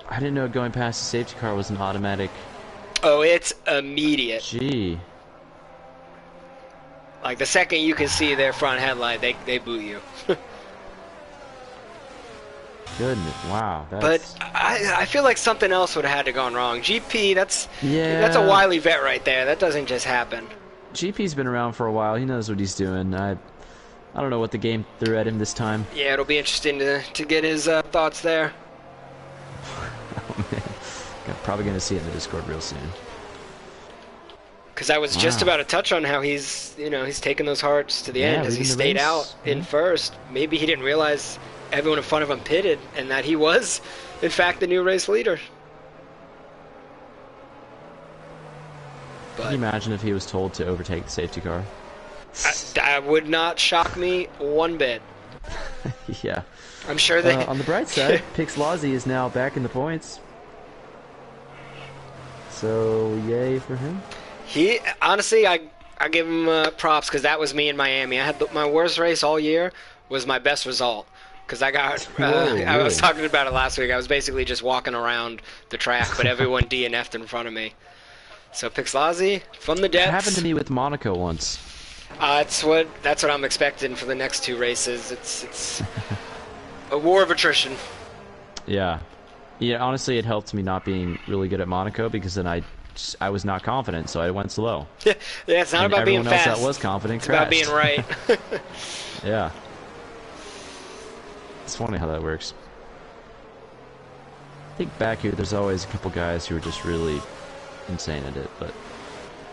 I didn't know going past the safety car was an automatic. Oh, it's immediate. Gee. Like the second you can see their front headlight, they boot you. Goodness. Wow. But That's... I feel like something else would have had to gone wrong. GP, that's Yeah. a wily vet right there. That doesn't just happen. GP's been around for a while. He knows what he's doing. I don't know what the game threw at him this time. Yeah, it'll be interesting to get his thoughts there. Oh, man. I'm probably going to see it in the Discord real soon. Because I was just Wow. about to touch on how he's taking those hearts to the Yeah, end as he leading the stayed race. out in Yeah. first. Maybe he didn't realize everyone in front of him pitted and that he was, in fact, the new race leader. Can you imagine if he was told to overtake the safety car? That would not shock me one bit. Yeah. I'm sure they... On the bright side, Pixlozzy is now back in the points. So, yay for him. He honestly, I give him props because that was me in Miami. I had my worst race all year was my best result because I got. Whoa, I was really? talking about it last week. I was basically just walking around the track, but everyone DNF'd in front of me. So Pixlazzi from the It happened to depths. me with Monaco once. That's what I'm expecting for the next two races. It's a war of attrition. Yeah. Yeah, honestly, it helped me not being really good at Monaco because then I was not confident, so I went slow. Yeah, it's not And about being everyone else fast. that was confident It's about crashed. being right. Yeah. It's funny how that works. I think back here, there's always a couple guys who are just really insane at it, but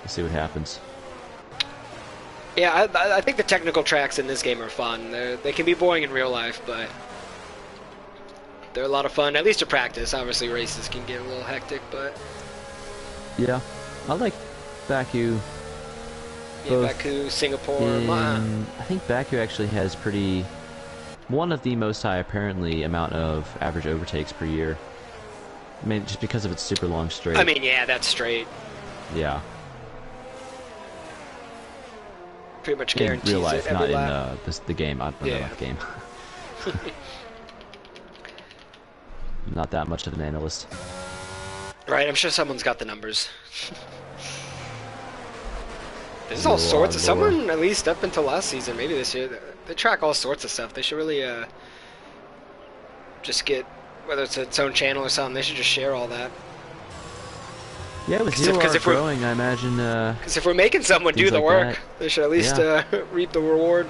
we'll see what happens. Yeah, I think the technical tracks in this game are fun. They can be boring in real life, but they're a lot of fun, at least to practice. Obviously, races can get a little hectic, but Yeah, I like Baku. yeah, Baku, Singapore, I think Baku actually has one of the most high, apparently, amount of average overtakes per year. I mean, just because of its super long straight. I mean, yeah, that's straight. Yeah. Pretty much In guarantees real life, it every not lap. in the game. I don't know Yeah. about the game. Not that much of an analyst. Right, I'm sure someone's got the numbers. There's all ZOR sorts of lore. someone, at least up until last season, maybe this year, they track all sorts of stuff. They should really just get, whether it's its own channel or something, they should just share all that. Yeah, with 'Cause if ZOR we're- growing, I imagine. Because if we're making someone do Things the like work, that. they should at least Yeah. reap the reward.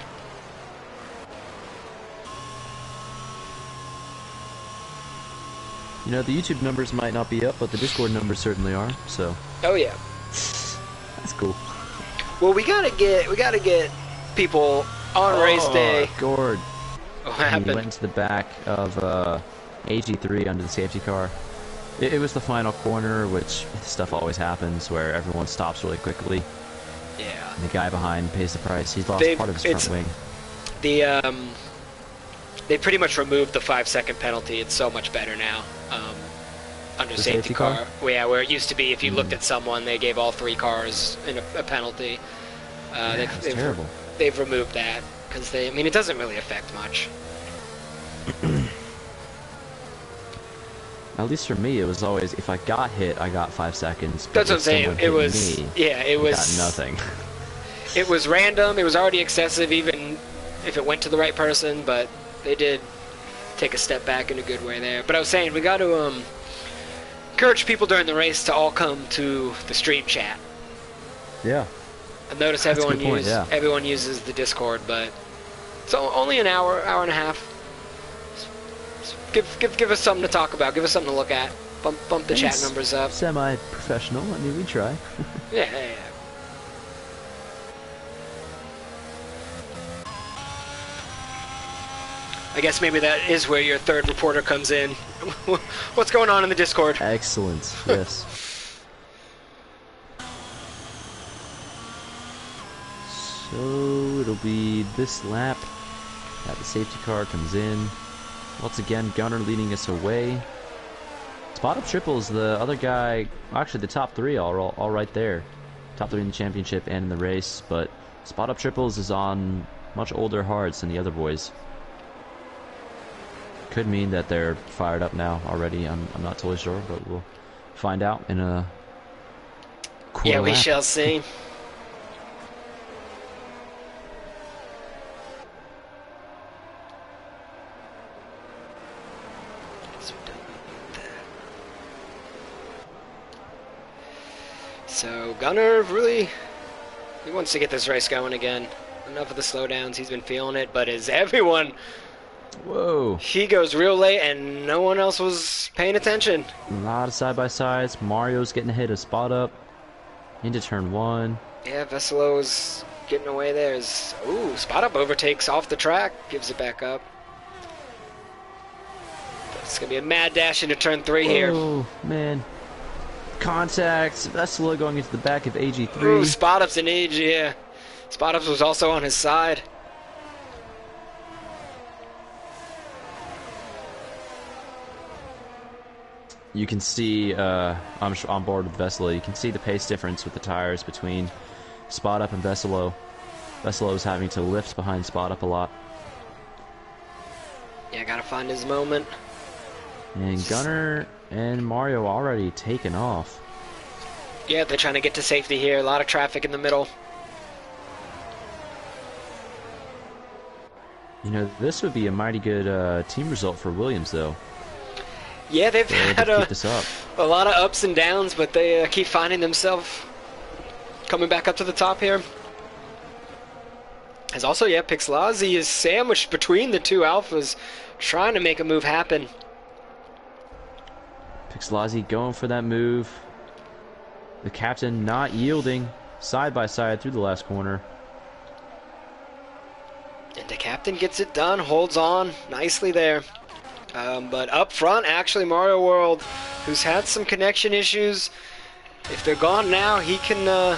You know, the YouTube numbers might not be up, but the Discord numbers certainly are. So Oh yeah. that's cool. Well, we gotta get people on race day. Gord. What He happened? went into the back of AG3 under the safety car. It was the final corner, which stuff always happens, where everyone stops really quickly. Yeah. And the guy behind pays the price. He's lost They've- part of his it's- front wing. They pretty much removed the 5-second penalty. It's so much better now. Under The safety safety car. car? Well, yeah, where it used to be, if you looked at someone, they gave all three cars a penalty. It's terrible. They've removed that because I mean, it doesn't really affect much. At least for me, it was always, if I got hit, I got 5 seconds. But That's what I'm if saying. someone It hit was, me, yeah, it I was got nothing. It was random. It was already excessive, even if it went to the right person. But they did take a step back in a good way there. But I was saying we got to encourage people during the race to all come to the stream chat. Yeah. I notice That's a everyone good point, yeah. everyone uses the Discord, but it's only an hour and a half. Give us something to talk about. Give us something to look at. Bump the chat It's numbers up. Semi-professional. I mean, we try. Yeah. I guess maybe that is where your third reporter comes in. What's going on in the Discord? Excellent. Yes. So it'll be this lap. The safety car comes in. Once again, Gunner leading us away. Spot up triples, the other guy, actually the top three are all right there. Top three in the championship and in the race, but spot up triples is on much older hards than the other boys. Could mean that they're fired up now already. I'm not totally sure, but we'll find out in a quarter Yeah, we lap. shall see. So Gunner really, he wants to get this race going again. Enough of the slowdowns. He's been feeling it, but as everyone, Whoa. he goes real late and no one else was paying attention. A lot of side-by-sides. Mario's getting a hit a spot up into turn one. Yeah, Vesselo's getting away there. Ooh, spot up overtakes off the track, gives it back up. It's gonna be a mad dash into turn 3 here. Oh, man. Contact. Vessela going into the back of AG3. Ooh, spot ups in age, yeah. Spot ups was also on his side. You can see, I'm on board with Veselo, you can see the pace difference with the tires between Spot Up and Veselo. Veselo is having to lift behind Spot Up a lot. Yeah, gotta find his moment. And Gunnar and Mario already taken off. Yeah, they're trying to get to safety here. A lot of traffic in the middle. You know, this would be a mighty good team result for Williams, though. Yeah, they've had keep this up. a lot of ups and downs, but they keep finding themselves coming back up to the top here. As also, yeah, Pixelazzi is sandwiched between the two Alphas, trying to make a move happen. Pixelazzi going for that move. The captain not yielding, side by side through the last corner. And the captain gets it done, holds on nicely there. But up front, actually, Mario World, who's had some connection issues, if they're gone now, he can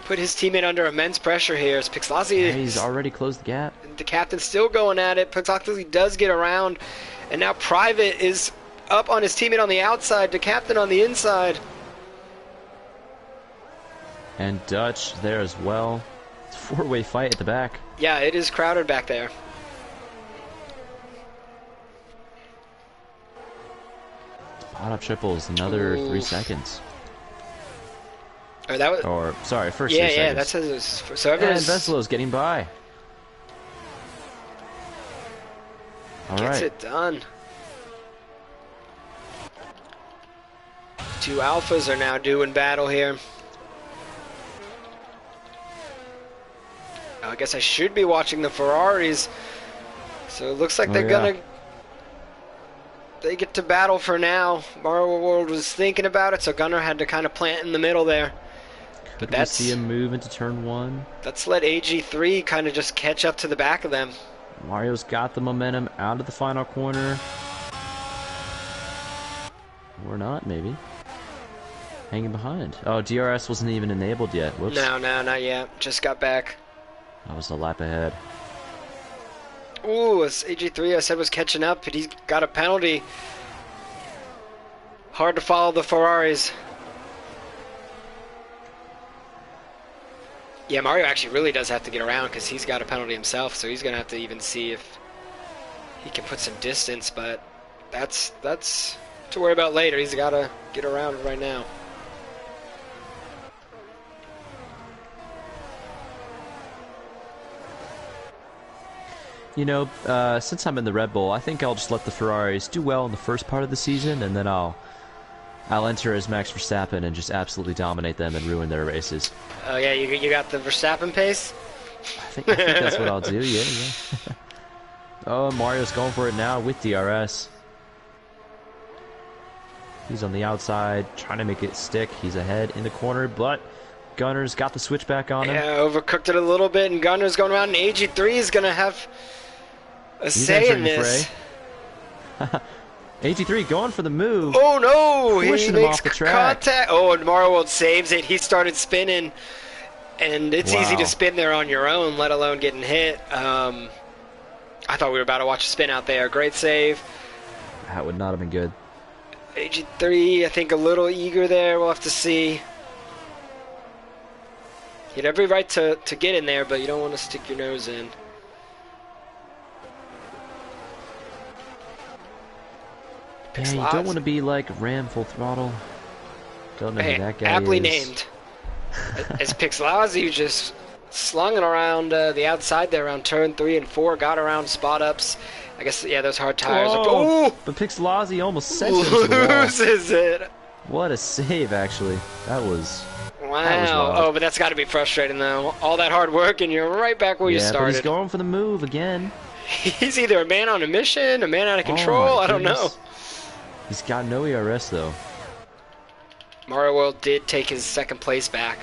put his teammate under immense pressure here. As Pixelazzi, he's already closed the gap. The captain's still going at it. Pixelazzi does get around, and now Private is up on his teammate on the outside, the captain on the inside. And Dutch there as well. It's a four-way fight at the back. Yeah, it is crowded back there. Spot Up triples, another 3 seconds. Oh, that was. Or sorry, first. Yeah, 3 yeah, seconds. that's so. And Veselo's getting by. All Gets right. it done. Two Alphas are now doing battle here. I guess I should be watching the Ferraris. So it looks like they're gonna. They get to battle for now. Mario World was thinking about it, so Gunnar had to kind of plant in the middle there. Could we see a move into turn 1? Let's let AG3 kind of just catch up to the back of them. Mario's got the momentum out of the final corner. Or not, maybe. Hanging behind. Oh, DRS wasn't even enabled yet. Whoops. No, not yet. Just got back. That was a lap ahead. Ooh, as AG3 I said was catching up, but he's got a penalty. Hard to follow the Ferraris. Yeah, Mario actually really does have to get around because he's got a penalty himself, so he's going to have to even see if he can put some distance, but that's to worry about later. He's got to get around right now. You know, since I'm in the Red Bull, I think I'll just let the Ferraris do well in the first part of the season, and then I'll enter as Max Verstappen and just absolutely dominate them and ruin their races. Oh yeah, you got the Verstappen pace? I think that's what I'll do, yeah. Oh, Mario's going for it now with DRS. He's on the outside, trying to make it stick. He's ahead in the corner, but Gunnar's got the switchback on him. Yeah, overcooked it a little bit, and Gunnar's going around, and AG3 is going to have a say in this. AG3 going for the move. Oh no! Pushing He him makes off the track. contact. Oh, and Mario World saves it. He started spinning, and it's easy to spin there on your own, let alone getting hit. I thought we were about to watch a spin out there. Great save. That would not have been good. AG3, I think a little eager there. We'll have to see. He had every right to get in there, but you don't want to stick your nose in. Yeah, you don't want to be like Ram Full Throttle. Don't know who that guy aptly is. named. As Pixelazzi just slung it around the outside there around turn 3 and 4, got around spot ups. I guess, yeah, those hard tires. But Pixelazzi almost sent him to the wall. Loses it. What a save, actually. That was... Wow. That was wild. Oh, but that's got to be frustrating, though. All that hard work, and you're right back where you started. But he's going for the move again. He's either a man on a mission, a man out of control, I don't know. He's got no ERS, though. Mario World did take his second place back.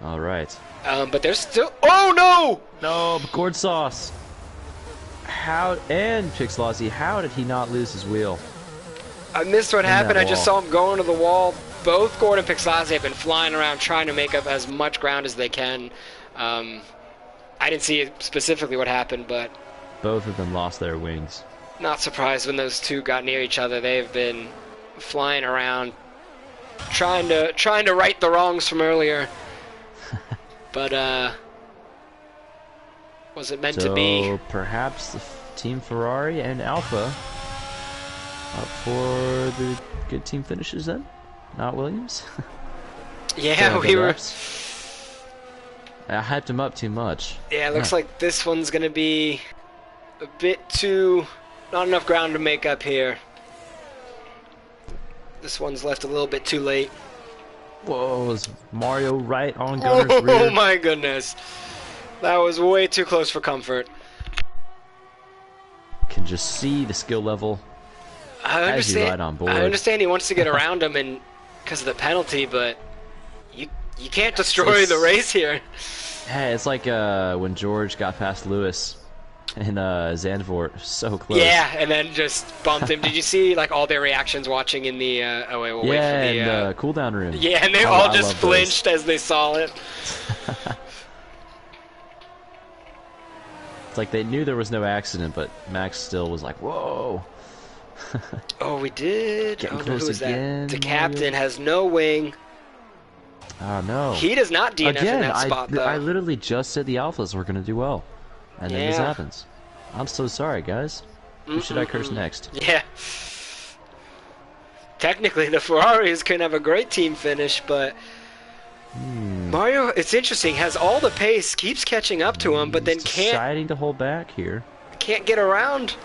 All right. But there's still... Oh, no! No, but Gourd Sauce. And Pixelazzi, how did he not lose his wheel? I missed what happened. I just saw him going to the wall. Both Gord and Pixelazzi have been flying around trying to make up as much ground as they can. I didn't see specifically what happened, but... Both of them lost their wings. Not surprised when those two got near each other. They've been flying around, trying to right the wrongs from earlier. But was it meant to be? So perhaps the Team Ferrari and Alpha up for the good team finishes then, not Williams. Yeah, we were. I hyped him up too much. Yeah, it looks like this one's gonna be a bit too, not enough ground to make up here. This one's left a little bit too late. Whoa, is Mario right on Gunner's rear? Oh my goodness. That was way too close for comfort. Can just see the skill level as you ride on board. I understand he wants to get around him and because of the penalty, but you can't destroy the race here. Hey, it's like when George got past Lewis in Zandvoort, so close. Yeah, and then just bumped him. Did you see like all their reactions watching in the? Oh wait, we'll wait for the in the cool-down room. Yeah, and they all just flinched as they saw it. It's like they knew there was no accident, but Max still was like, "Whoa!" Oh, we did. Getting oh, close who is again, that? The Mario. captain has no wing. Oh no! He does not DNF Again, in that spot though. I literally just said the Alphas were going to do well, and then this happens. I'm so sorry, guys. Who should I curse next? Yeah. Technically, the Ferraris can have a great team finish, but Mario, it's interesting, has all the pace, keeps catching up to him, but then deciding to hold back here. Can't get around.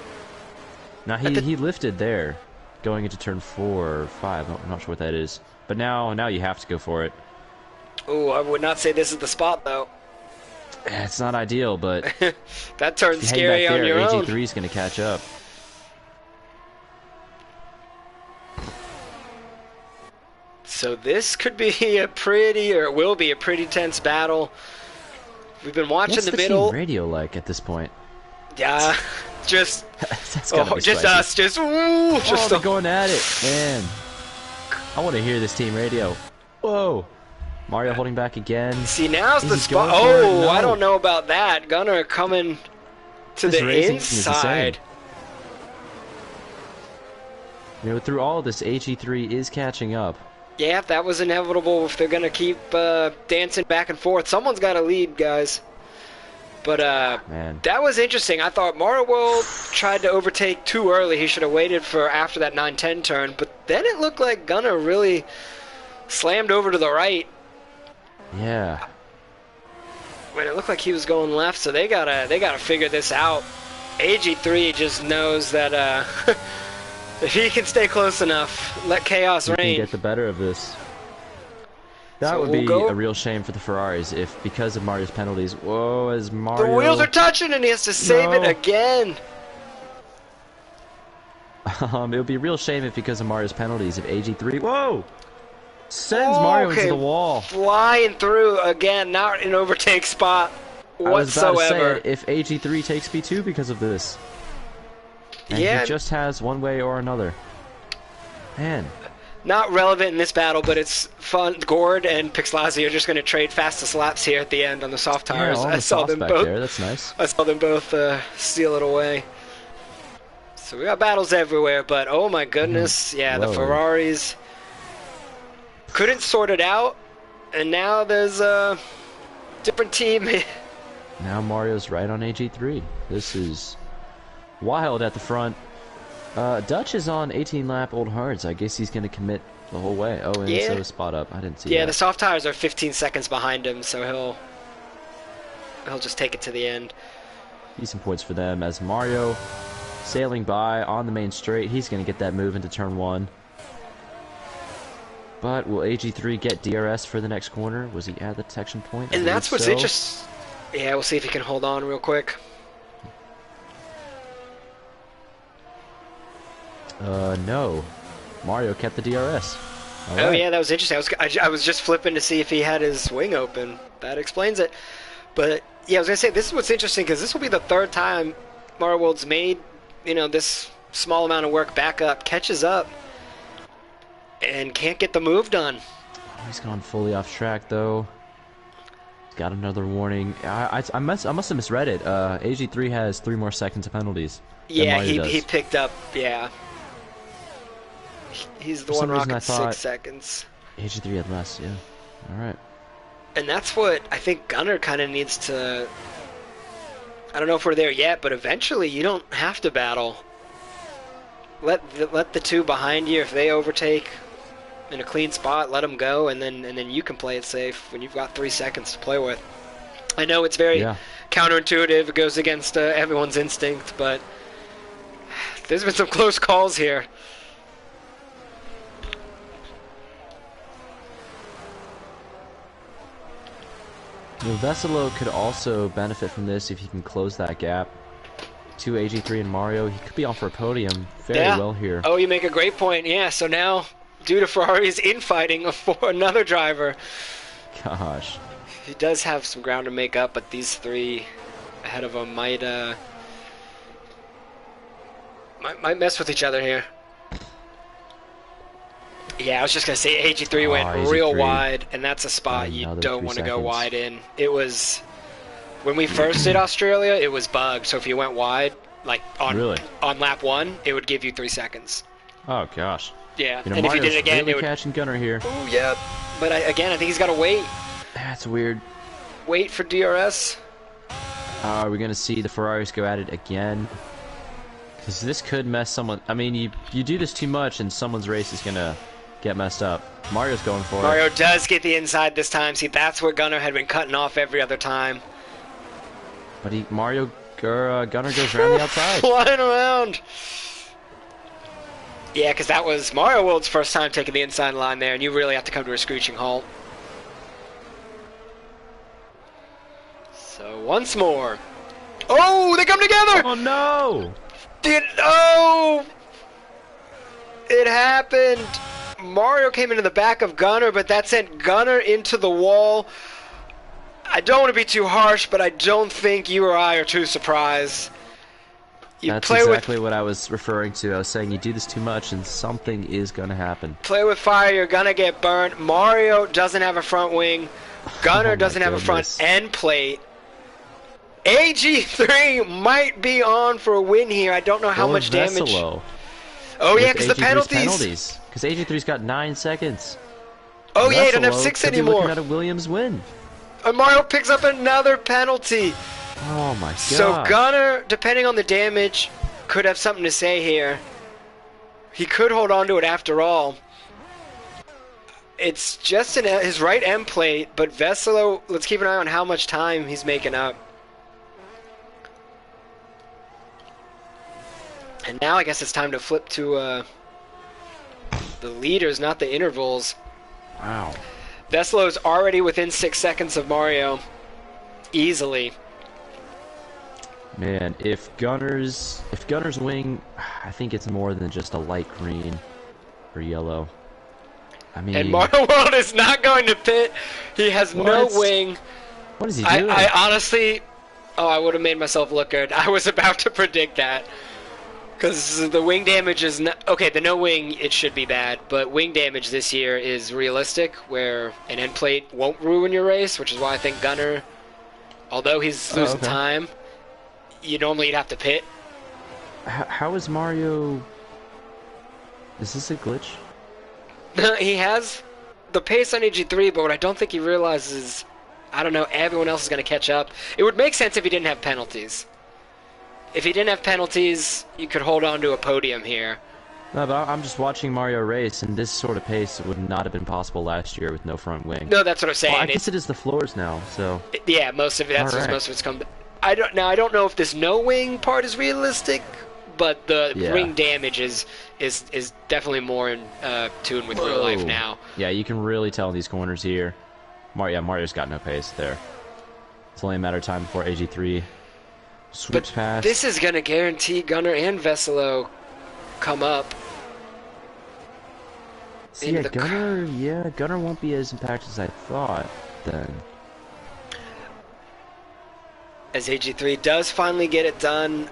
Now he lifted there, going into turn 4 or 5. I'm not sure what that is, but now you have to go for it. Oh, I would not say this is the spot though. It's not ideal, but that turns scary on your own. AG3 is going to catch up. So this could be a pretty, or it will be a pretty tense battle. We've been watching What's the the middle. team radio like at this point? Yeah, just just us, just ooh, just they're going at it, man. I want to hear this team radio. Whoa, Mario holding back again. See, now's the spot. No. I don't know about that. Gunner coming to the inside. You know, through all of this, AG3 is catching up. Yeah, that was inevitable if they're going to keep dancing back and forth. Someone's got to lead, guys. But Man. That was interesting. I thought Mario tried to overtake too early. He should have waited for after that 9-10 turn. But then it looked like Gunner really slammed over to the right. Yeah. When it looked like he was going left, so they gotta figure this out. AG3 just knows that if he can stay close enough, let chaos reign. Can get the better of this. That would be a real shame for the Ferraris if, because of Mario's penalties, as Mario... The wheels are touching and he has to save it again. It would be a real shame if, because of Mario's penalties, if AG3... Sends Mario into the wall. Flying through again, not an overtake spot whatsoever. I was about to say, if AG3 takes P2 because of this. And he just has one way or another. Man. Not relevant in this battle, but it's fun. Gord and Pixlazzi are just going to trade fastest laps here at the end on the soft tires. I saw them both. There. That's nice. I saw them both steal it away. So we got battles everywhere, but oh my goodness, yeah, the Ferraris couldn't sort it out, and now there's a different team. Now Mario's right on AG3. This is wild at the front. Dutch is on 18-lap old hards. I guess he's going to commit the whole way. Oh, and so spot up. I didn't see that. Yeah, the soft tires are 15 seconds behind him, so he'll just take it to the end. Decent points for them as Mario sailing by on the main straight. He's going to get that move into turn 1. But will AG3 get DRS for the next corner? Was he at the detection point? And that's what's interesting. Yeah, we'll see if he can hold on real quick. No. Mario kept the DRS. Oh, yeah, that was interesting. I was just flipping to see if he had his wing open. That explains it. But, yeah, I was going to say, this is what's interesting, because this will be the third time Mario World's made, this small amount of work back up, catches up, and can't get the move done. Oh, he's gone fully off track, though. He's got another warning. I must have misread it. AG3 has 3 more seconds of penalties. Yeah, he picked up, yeah. He's the For one some reason, rocking I 6 thought seconds. AG3 had less. Yeah. All right. And that's what I think Gunnar kind of needs to... I don't know if we're there yet, but eventually you don't have to battle. Let the two behind you, if they overtake in a clean spot, let them go, and then you can play it safe when you've got 3 seconds to play with. I know it's very counterintuitive. It goes against everyone's instinct, but there's been some close calls here. Well, Veselo could also benefit from this if he can close that gap to AG3 and Mario. He could be on for a podium very well here. Oh, you make a great point. Yeah, so now, due to Ferrari's infighting for another driver. Gosh. He does have some ground to make up, but these three ahead of him might mess with each other here. Yeah, I was just going to say AG3 went real wide, and that's a spot you don't want to go wide in. It was, when we first did Australia, it was bugged, so if you went wide, like on lap 1, it would give you 3 seconds. Oh, gosh. Yeah, you know, and Mario's if you did it again, really it would... catching Gunnar here. Oh, yeah. But again, I think he's got to wait. That's weird. Wait for DRS. Are we going to see the Ferraris go at it again? Because this could mess someone... I mean, you do this too much and someone's race is going to get messed up. Mario's going for it. Mario does get the inside this time. See, that's where Gunnar had been cutting off every other time. But Gunnar goes around the outside. Flying around. Yeah, because that was Mario World's first time taking the inside line there, and you really have to come to a screeching halt. So once more. Oh, they come together! Oh no! Oh! It happened. Mario came into the back of Gunnar, but that sent Gunnar into the wall. I don't want to be too harsh, but I don't think you or I are too surprised. That's exactly what I was referring to. I was saying you do this too much and something is going to happen. Play with fire, you're going to get burnt. Mario doesn't have a front wing. Gunnar doesn't have a front end plate. AG3 might be on for a win here. I don't know how much damage. Oh yeah, because the penalties. Because AG3's got 9 seconds. Oh yeah, he doesn't have 6 anymore. Looking at a Williams win. And Mario picks up another penalty. Oh my god. So Gunnar, depending on the damage, could have something to say here. He could hold on to it after all. It's just his right end plate, but Veselo, let's keep an eye on how much time he's making up. And now I guess it's time to flip to the leaders, not the intervals. Wow. Veselo's already within 6 seconds of Mario. Easily. Man, if Gunnar's wing, I think it's more than just a light green or yellow. I mean, and Mario World is not going to pit. He has no wing. What is he doing? I honestly, I would have made myself look good. I was about to predict that. Because the wing damage is not... Okay, the no wing, it should be bad. But wing damage this year is realistic, where an end plate won't ruin your race, which is why I think Gunnar, although he's losing time, you'd have to pit. How is Mario... Is this a glitch? He has the pace on AG3, but what I don't think he realizes is, I don't know, everyone else is going to catch up. It would make sense if he didn't have penalties. If he didn't have penalties, you could hold on to a podium here. No, but I'm just watching Mario race, and this sort of pace would not have been possible last year with no front wing. No, that's what I'm saying. Well, I guess it is the floors now, so... Yeah, most of it, most of it's come... I don't know if this no wing part is realistic, but the wing damage is definitely more in tune with real life now. Yeah, you can really tell in these corners here. Mario's got no pace there. It's only a matter of time before AG3 sweeps past. This is going to guarantee Gunnar and Veselo come up. See, Gunnar won't be as impacted as I thought then. As AG3 does finally get it done,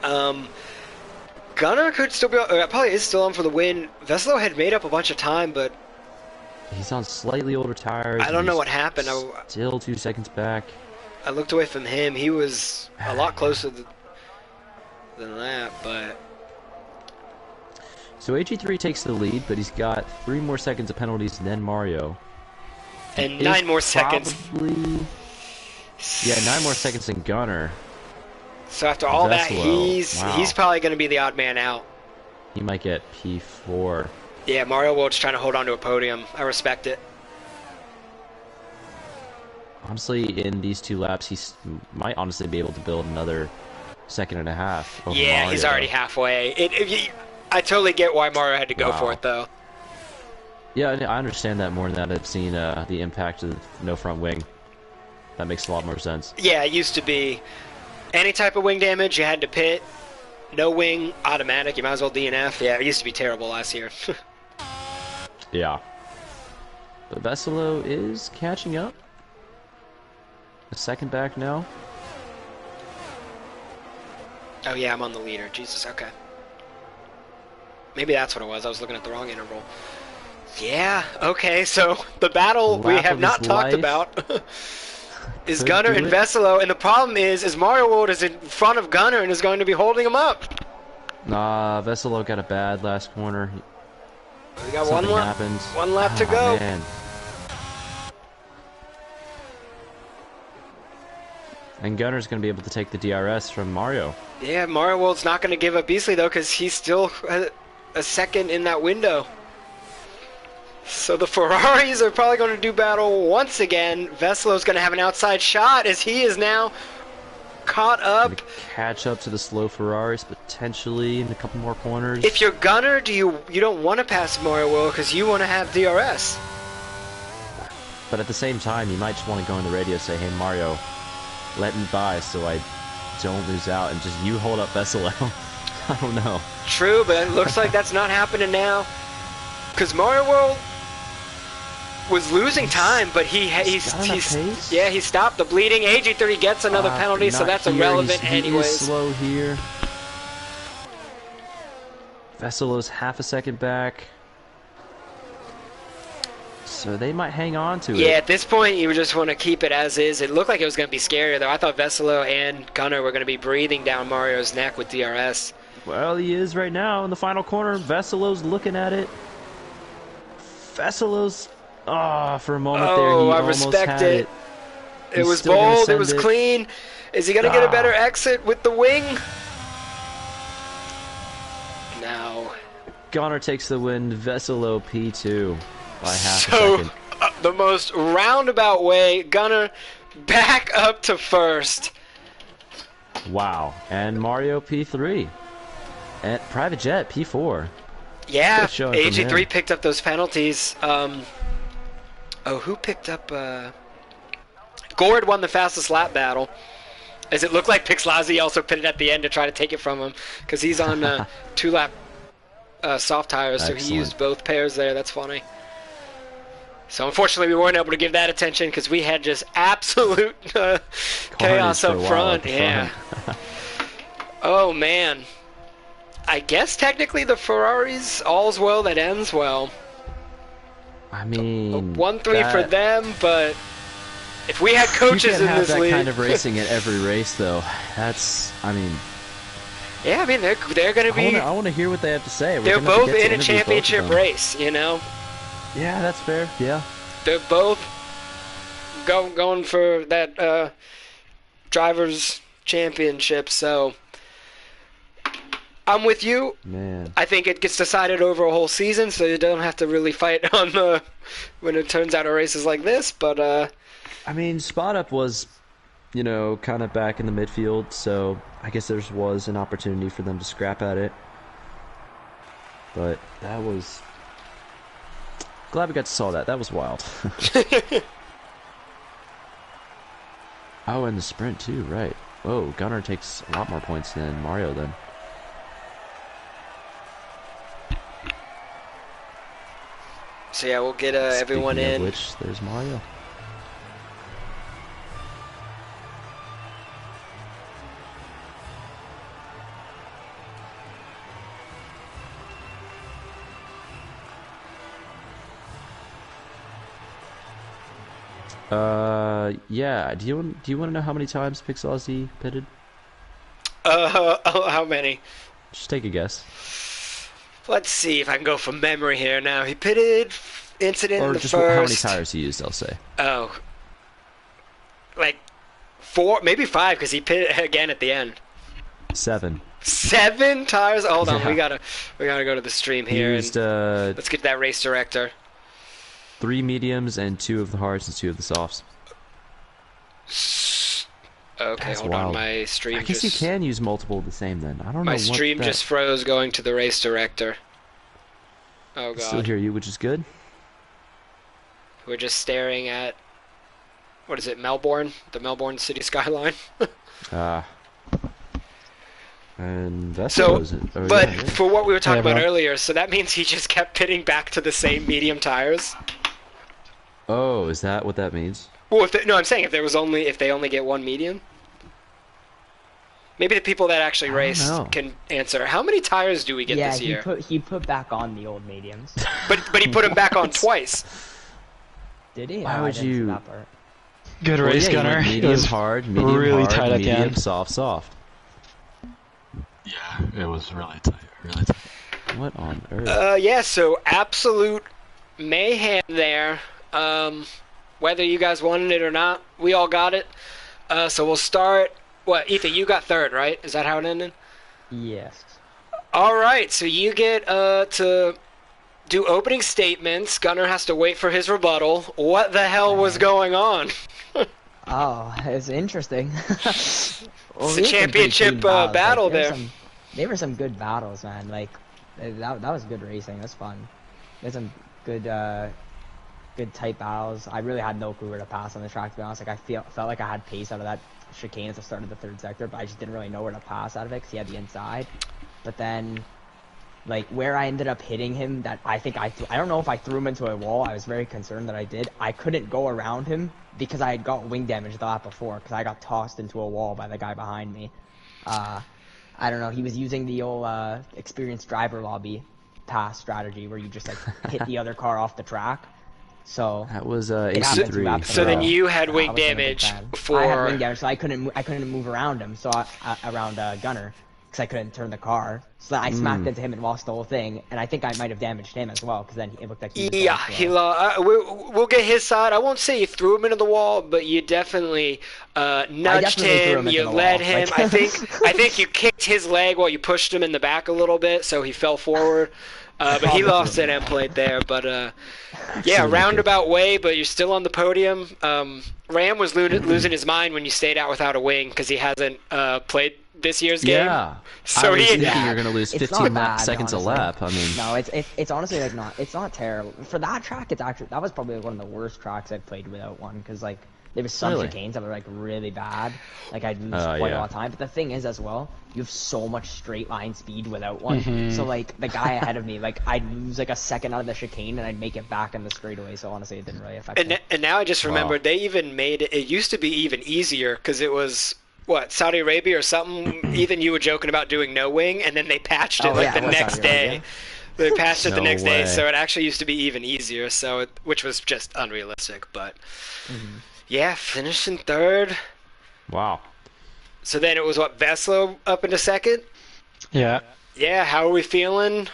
Gunnar could still be probably is still on for the win. Veselo had made up a bunch of time, but he's on slightly older tires. I don't know what happened. Still 2 seconds back. I looked away from him. He was a lot closer than that, but So AG3 takes the lead, but he's got 3 more seconds of penalties than Mario. And 9 more seconds. Yeah, 9 more seconds than Gunner. So after all that, Vesselo. he's probably going to be the odd man out. He might get P4. Yeah, Mario World's trying to hold on to a podium. I respect it. Honestly, in these 2 laps, he might honestly be able to build another second and a half. Yeah, Mario, he's already halfway. I totally get why Mario had to go for it, though. Yeah, I understand that more now that I've seen the impact of no front wing. That makes a lot more sense. Yeah, it used to be any type of wing damage, you had to pit. No wing, automatic, you might as well DNF. Yeah, it used to be terrible last year. Yeah. But Vesselo is catching up. A second back now. Oh yeah, I'm on the leader. Jesus, okay. Maybe that's what it was. I was looking at the wrong interval. Yeah, okay, so the battle we have not talked about is Gunner and Vesselo, and the problem is Mario World is in front of Gunner and is going to be holding him up. Nah, Vesselo got a bad last corner. We got one lap to go. Man. And Gunner's going to be able to take the DRS from Mario. Yeah, Mario World's not going to give up easily, though, because he's still a second in that window. So the Ferraris are probably going to do battle once again. Vesselo's going to have an outside shot as he is now caught up. Catch up to the slow Ferraris, potentially in a couple more corners. If you're Gunner, you don't want to pass Mario World because you want to have DRS. But at the same time, you might just want to go on the radio and say, hey, Mario, let me by so I don't lose out, and just you hold up Vesselo. I don't know. True, but it looks like that's not happening now. Because Mario World was losing time, but he stopped the bleeding. AG30 gets another penalty, so that's irrelevant anyways. He's slow here. Vesselo's half a second back. So they might hang on to it. Yeah, at this point, you just want to keep it as is. It looked like it was going to be scarier, though. I thought Vesselo and Gunner were going to be breathing down Mario's neck with DRS. Well, he is right now in the final corner. Vesselo's looking at it. Vesselo's... for a moment there, he almost had it. It was bold, it was clean. Is he going to get a better exit with the wing? No. Gunner takes the win. Vesselo P2 by half a second. The most roundabout way, Gunner back up to first. Wow. And Mario P3. And Private Jet P4. Yeah, AG3 picked up those penalties. Who picked up... Gord won the fastest lap battle. As it looked like Pixlazzi also pitted at the end to try to take it from him. Because he's on 2-lap soft tires, so he used both pairs there. That's funny. So unfortunately, we weren't able to give that attention because we had just absolute chaos up front. Yeah. Oh, man. I guess technically the Ferraris, all's well that ends well. I mean... 1-3 for them, but if we had coaches in this league... You can't have that kind of racing at every race, though. That's, I mean... Yeah, I mean, they're going to be... I want to hear what they have to say. They're both in a championship race, you know? Yeah, that's fair, yeah. They're both going for that Drivers' Championship, so... I'm with you. Man. I think it gets decided over a whole season, so you don't have to really fight on when it turns out a race is like this, but... I mean, Spot Up was, you know, kind of back in the midfield, so I guess there was an opportunity for them to scrap at it. But that was... Glad we got to saw that. That was wild. Oh, and the sprint too, right. Whoa, Gunner takes a lot more points than Mario then. So yeah, we'll get everyone in. Which there's Mario. Yeah. Do you want to know how many times Pixlazzi pitted? How many? Just take a guess. Let's see if I can go from memory here now. He pitted incident in Or the just how many first. tires he used, I'll say. Oh, like 4, maybe 5, because he pitted again at the end. 7. 7 tires. Hold on, Yeah. we gotta go to the stream He here used and let's get that race director. 3 mediums and 2 of the hards and 2 of the softs. Okay, That's hold wild. on. My stream I guess just you can use multiple of the same then. I don't know my what stream that... just froze going to the race director. Oh I still god. hear you, which is good. We're just staring at what is it, Melbourne? The Melbourne city skyline. Ah. And that's So, what was it. Oh, but yeah. for what we were talking about bro. earlier, so that means he just kept pitting back to the same medium tires. Oh, is that what that means? Well, no, I'm saying if they only get one medium. Maybe the people that actually I don't raced know. can answer. How many tires do we get Yeah, this year? he put back on the old mediums. But he put them back on twice. Did he? Why Oh, I would didn't see you- that part. Good Well, race, yeah, you Gunner. went It medium, was hard, medium, really hard, tight at the medium, end. soft, soft. Yeah, it was really tight, really tight. What on earth? Yeah, so absolute mayhem there. Whether you guys wanted it or not, we all got it. So we'll start. What, Ethan, you got third, right? Is that how it ended? Yes. All right, so you get to do opening statements. Gunnar has to wait for his rebuttal. What the hell was going on? Oh, it's interesting. Well, It's a we had some pretty championship clean battles. battle Like, there. They were some good battles, man. Like that was good racing. That's fun. There's some good good tight battles. I really had no clue where to pass on the track, to be honest. Like felt like I had pace out of that chicane at the start of the third sector, but I just didn't really know where to pass out of it because he had the inside. But then, like, where I ended up hitting him, that I think I don't know if I threw him into a wall. I was very concerned that I did. I couldn't go around him because I had got wing damage the lap before because I got tossed into a wall by the guy behind me. I don't know. He was using the old experienced driver lobby pass strategy where you just like hit the other car off the track. So That was it happened two AC3. laps in So a then row. you had I wing was in a big damage bad. I had for. wing damage, so I couldn't move around him. So around Gunner, because I couldn't turn the car. So I smacked into him and lost the whole thing. And I think I might have damaged him as well, because then it looked like he was Yeah, going he slow. we'll get his side. I won't say you threw him into the wall, but you definitely nudged definitely threw him. him into You the led wall. him. Like- I think you kicked his leg while you pushed him in the back a little bit, so he fell forward. But he lost an end plate there. But yeah, roundabout way. But you're still on the podium. Ram was losing his mind when you stayed out without a wing because he hasn't played this year's game. Yeah. So I was he- thinking Yeah, you're going to lose it's 15 not bad, seconds honestly. a lap. I mean, No, it's honestly like it's not terrible for that track. It's actually that was probably one of the worst tracks I've played without one because like there was some Really? chicanes that were like really bad. Like I'd lose Oh, quite a yeah. lot of time. But the thing is, as well, you have so much straight line speed without one. So like the guy ahead of me, like I'd lose like a second out of the chicane and I'd make it back in the straightaway. So honestly, it didn't really affect me. And now I just remembered they even made it. It used to be even easier because it was what, Saudi Arabia or something. Even you were joking about doing no wing, and then they patched it Oh, like yeah, the it was next Saudi Arabia. day. They patched it the No next day, way. so it actually used to be even easier. So which was just unrealistic, but yeah, finishing third. wow. So then it was what, Veslo up into second. Yeah, Yeah, how are we feeling?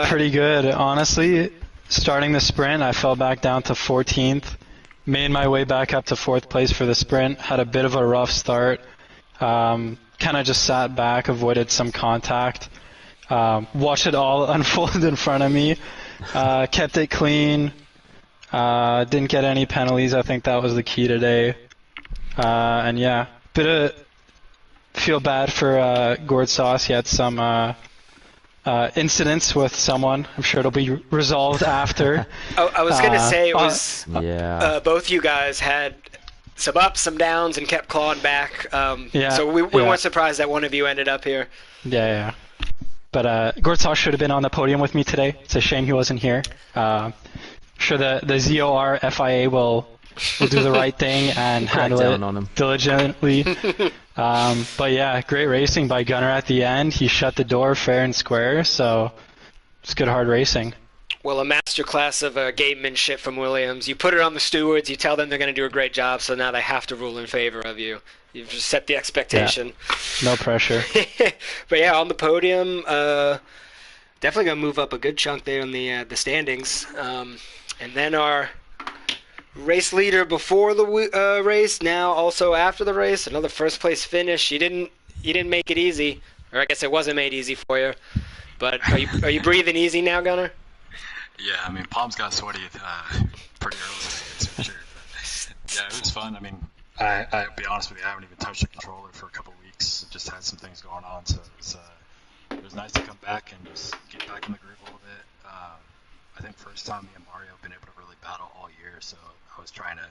pretty good. Honestly, starting the sprint, I fell back down to 14th. Made my way back up to 4th place for the sprint. Had a bit of a rough start. Kind of just sat back, avoided some contact. Watched it all unfold in front of me. Kept it clean. Didn't get any penalties. I think that was the key today. And yeah, feel bad for Gord Sauce. He had some incidents with someone. I'm sure it'll be resolved after. I was gonna say it was. Yeah. Both you guys had some ups, some downs, and kept clawing back. Yeah, So we yeah. weren't surprised that one of you ended up here. Yeah. But Gortsas should have been on the podium with me today. It's a shame he wasn't here. Sure the ZOR FIA will do the right thing and handle down it on him. diligently. But yeah, great racing by Gunnar at the end. He shut the door fair and square, so it's good hard racing. Well, a masterclass of gamemanship from Williams. You put it on the stewards. You tell them they're going to do a great job, so now they have to rule in favor of you. You've just set the expectation. No pressure. But yeah, on the podium, Definitely gonna move up a good chunk there in the standings. And then our race leader before the race, now also after the race, another first place finish. You didn't make it easy, or I guess it wasn't made easy for you. But are you breathing easy now, Gunnar? Yeah, I mean, palms got sweaty pretty early, that's for sure. But, yeah, it was fun. I mean, I'll be honest with you, I haven't even touched the controller for a couple weeks. Just had some things going on, so it was nice to come back and just get back in the groove a little bit. I think first time me and Mario have been able to really battle all year, so I was trying to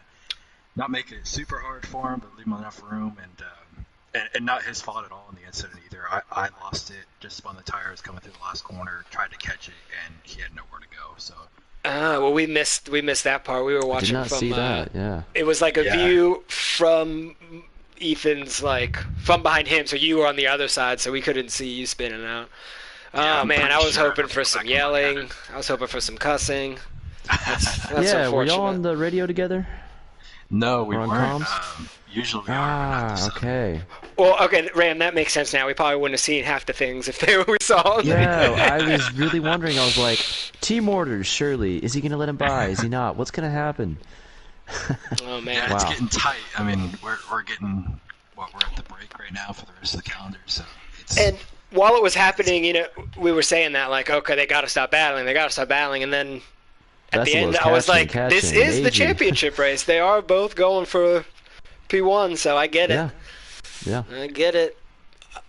not make it super hard for him, but leave him enough room, and not his fault at all in the incident either. I lost it, just spun the tires coming through the last corner, tried to catch it, and he had nowhere to go. So. Well, we missed that part. We were I watching did not from. see that. Yeah. It was like a view from Ethan's, like from behind him, so you were on the other side, so we couldn't see you spinning out. Yeah, Oh man, I was sure hoping for some yelling. I was hoping for some cussing. That's Yeah, were unfortunate. y'all on the radio together? No, we Or on weren't. comms? Usually we are. But not this time. Okay. Well, okay, Ram, that makes sense now. We probably wouldn't have seen half the things if we saw them. Yeah, I was really wondering. I was like, team orders, surely. Is he going to let him by? Is he not? What's going to happen? Oh man. Yeah, it's Wow. getting tight. I mean, we're getting we're at the break right now for the rest of the calendar, so it's. And while it was happening, we were saying that, like, okay, they got to stop battling, and then at the end, I was like, this is the championship race. They are both going for P1, so I get it. Yeah. Yeah. I get it.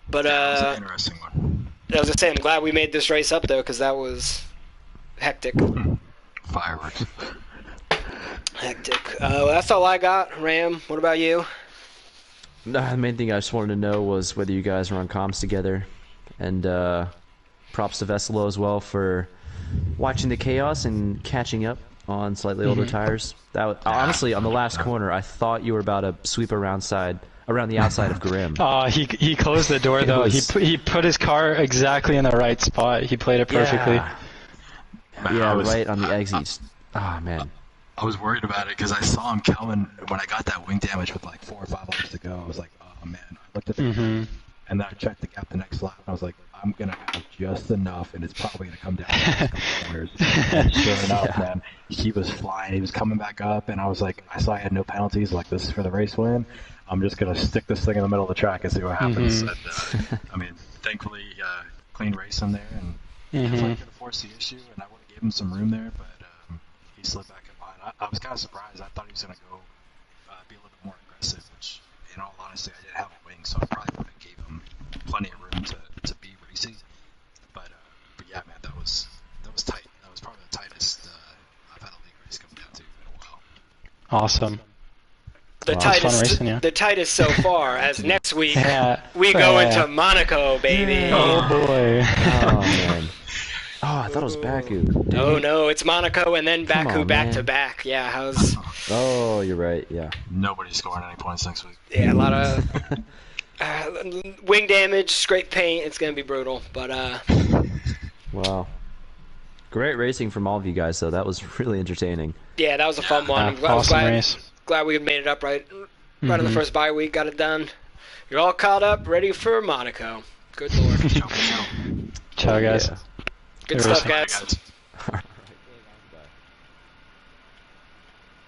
But that was an interesting one. I was just saying, I'm glad we made this race up though, because that was hectic. Fireworks. Hectic. That's all I got. Ram, what about you? The main thing I just wanted to know was whether you guys were on comms together. And props to Vesselo as well for watching the chaos and catching up on slightly older tires. Honestly, on the last corner, I thought you were about to sweep around the outside of Grim. He closed the door though. He put his car exactly in the right spot. He played it perfectly. Yeah, right on the exit. Oh man. I was worried about it because I saw him coming when I got that wing damage with like 4 or 5 laps to go. I was like, oh man. I looked at the and then I checked the gap the next lap. And I was like, I'm gonna have just enough, and it's probably gonna come down the next couple corners. And sure enough, man, he was flying. He was coming back up, and I was like, I saw I had no penalties. Like, this is for the race win. I'm just gonna stick this thing in the middle of the track and see what happens. And, I mean, thankfully, clean race in there, and definitely could have forced the issue, and I would have given him some room there, but he slid back in line. I was kind of surprised. I thought he was gonna go be a little bit more aggressive, which, in all honesty, I didn't have a wing, so I probably would have gave him plenty of room to be racy. But yeah, man, that was tight. That was probably the tightest I've had a league race come down to in a while. Awesome. The tightest so far. As next week we go into Monaco, baby. Yeah. Oh boy. Oh man. Oh, I thought it was Baku. No, it's Monaco and then Baku on, back man. to back. Yeah, how's? Oh, you're right. Yeah. Nobody's scoring any points next week. Yeah, a lot of wing damage, scrape paint. It's gonna be brutal, but Wow. Great racing from all of you guys, though. That was really entertaining. yeah, that was a fun one. I was Awesome race. glad we made it up right on the first bye week. Got it done. You're all caught up, ready for Monaco. Good lord. Ciao, guys. Yeah. Good Good stuff, racing. guys. Guys.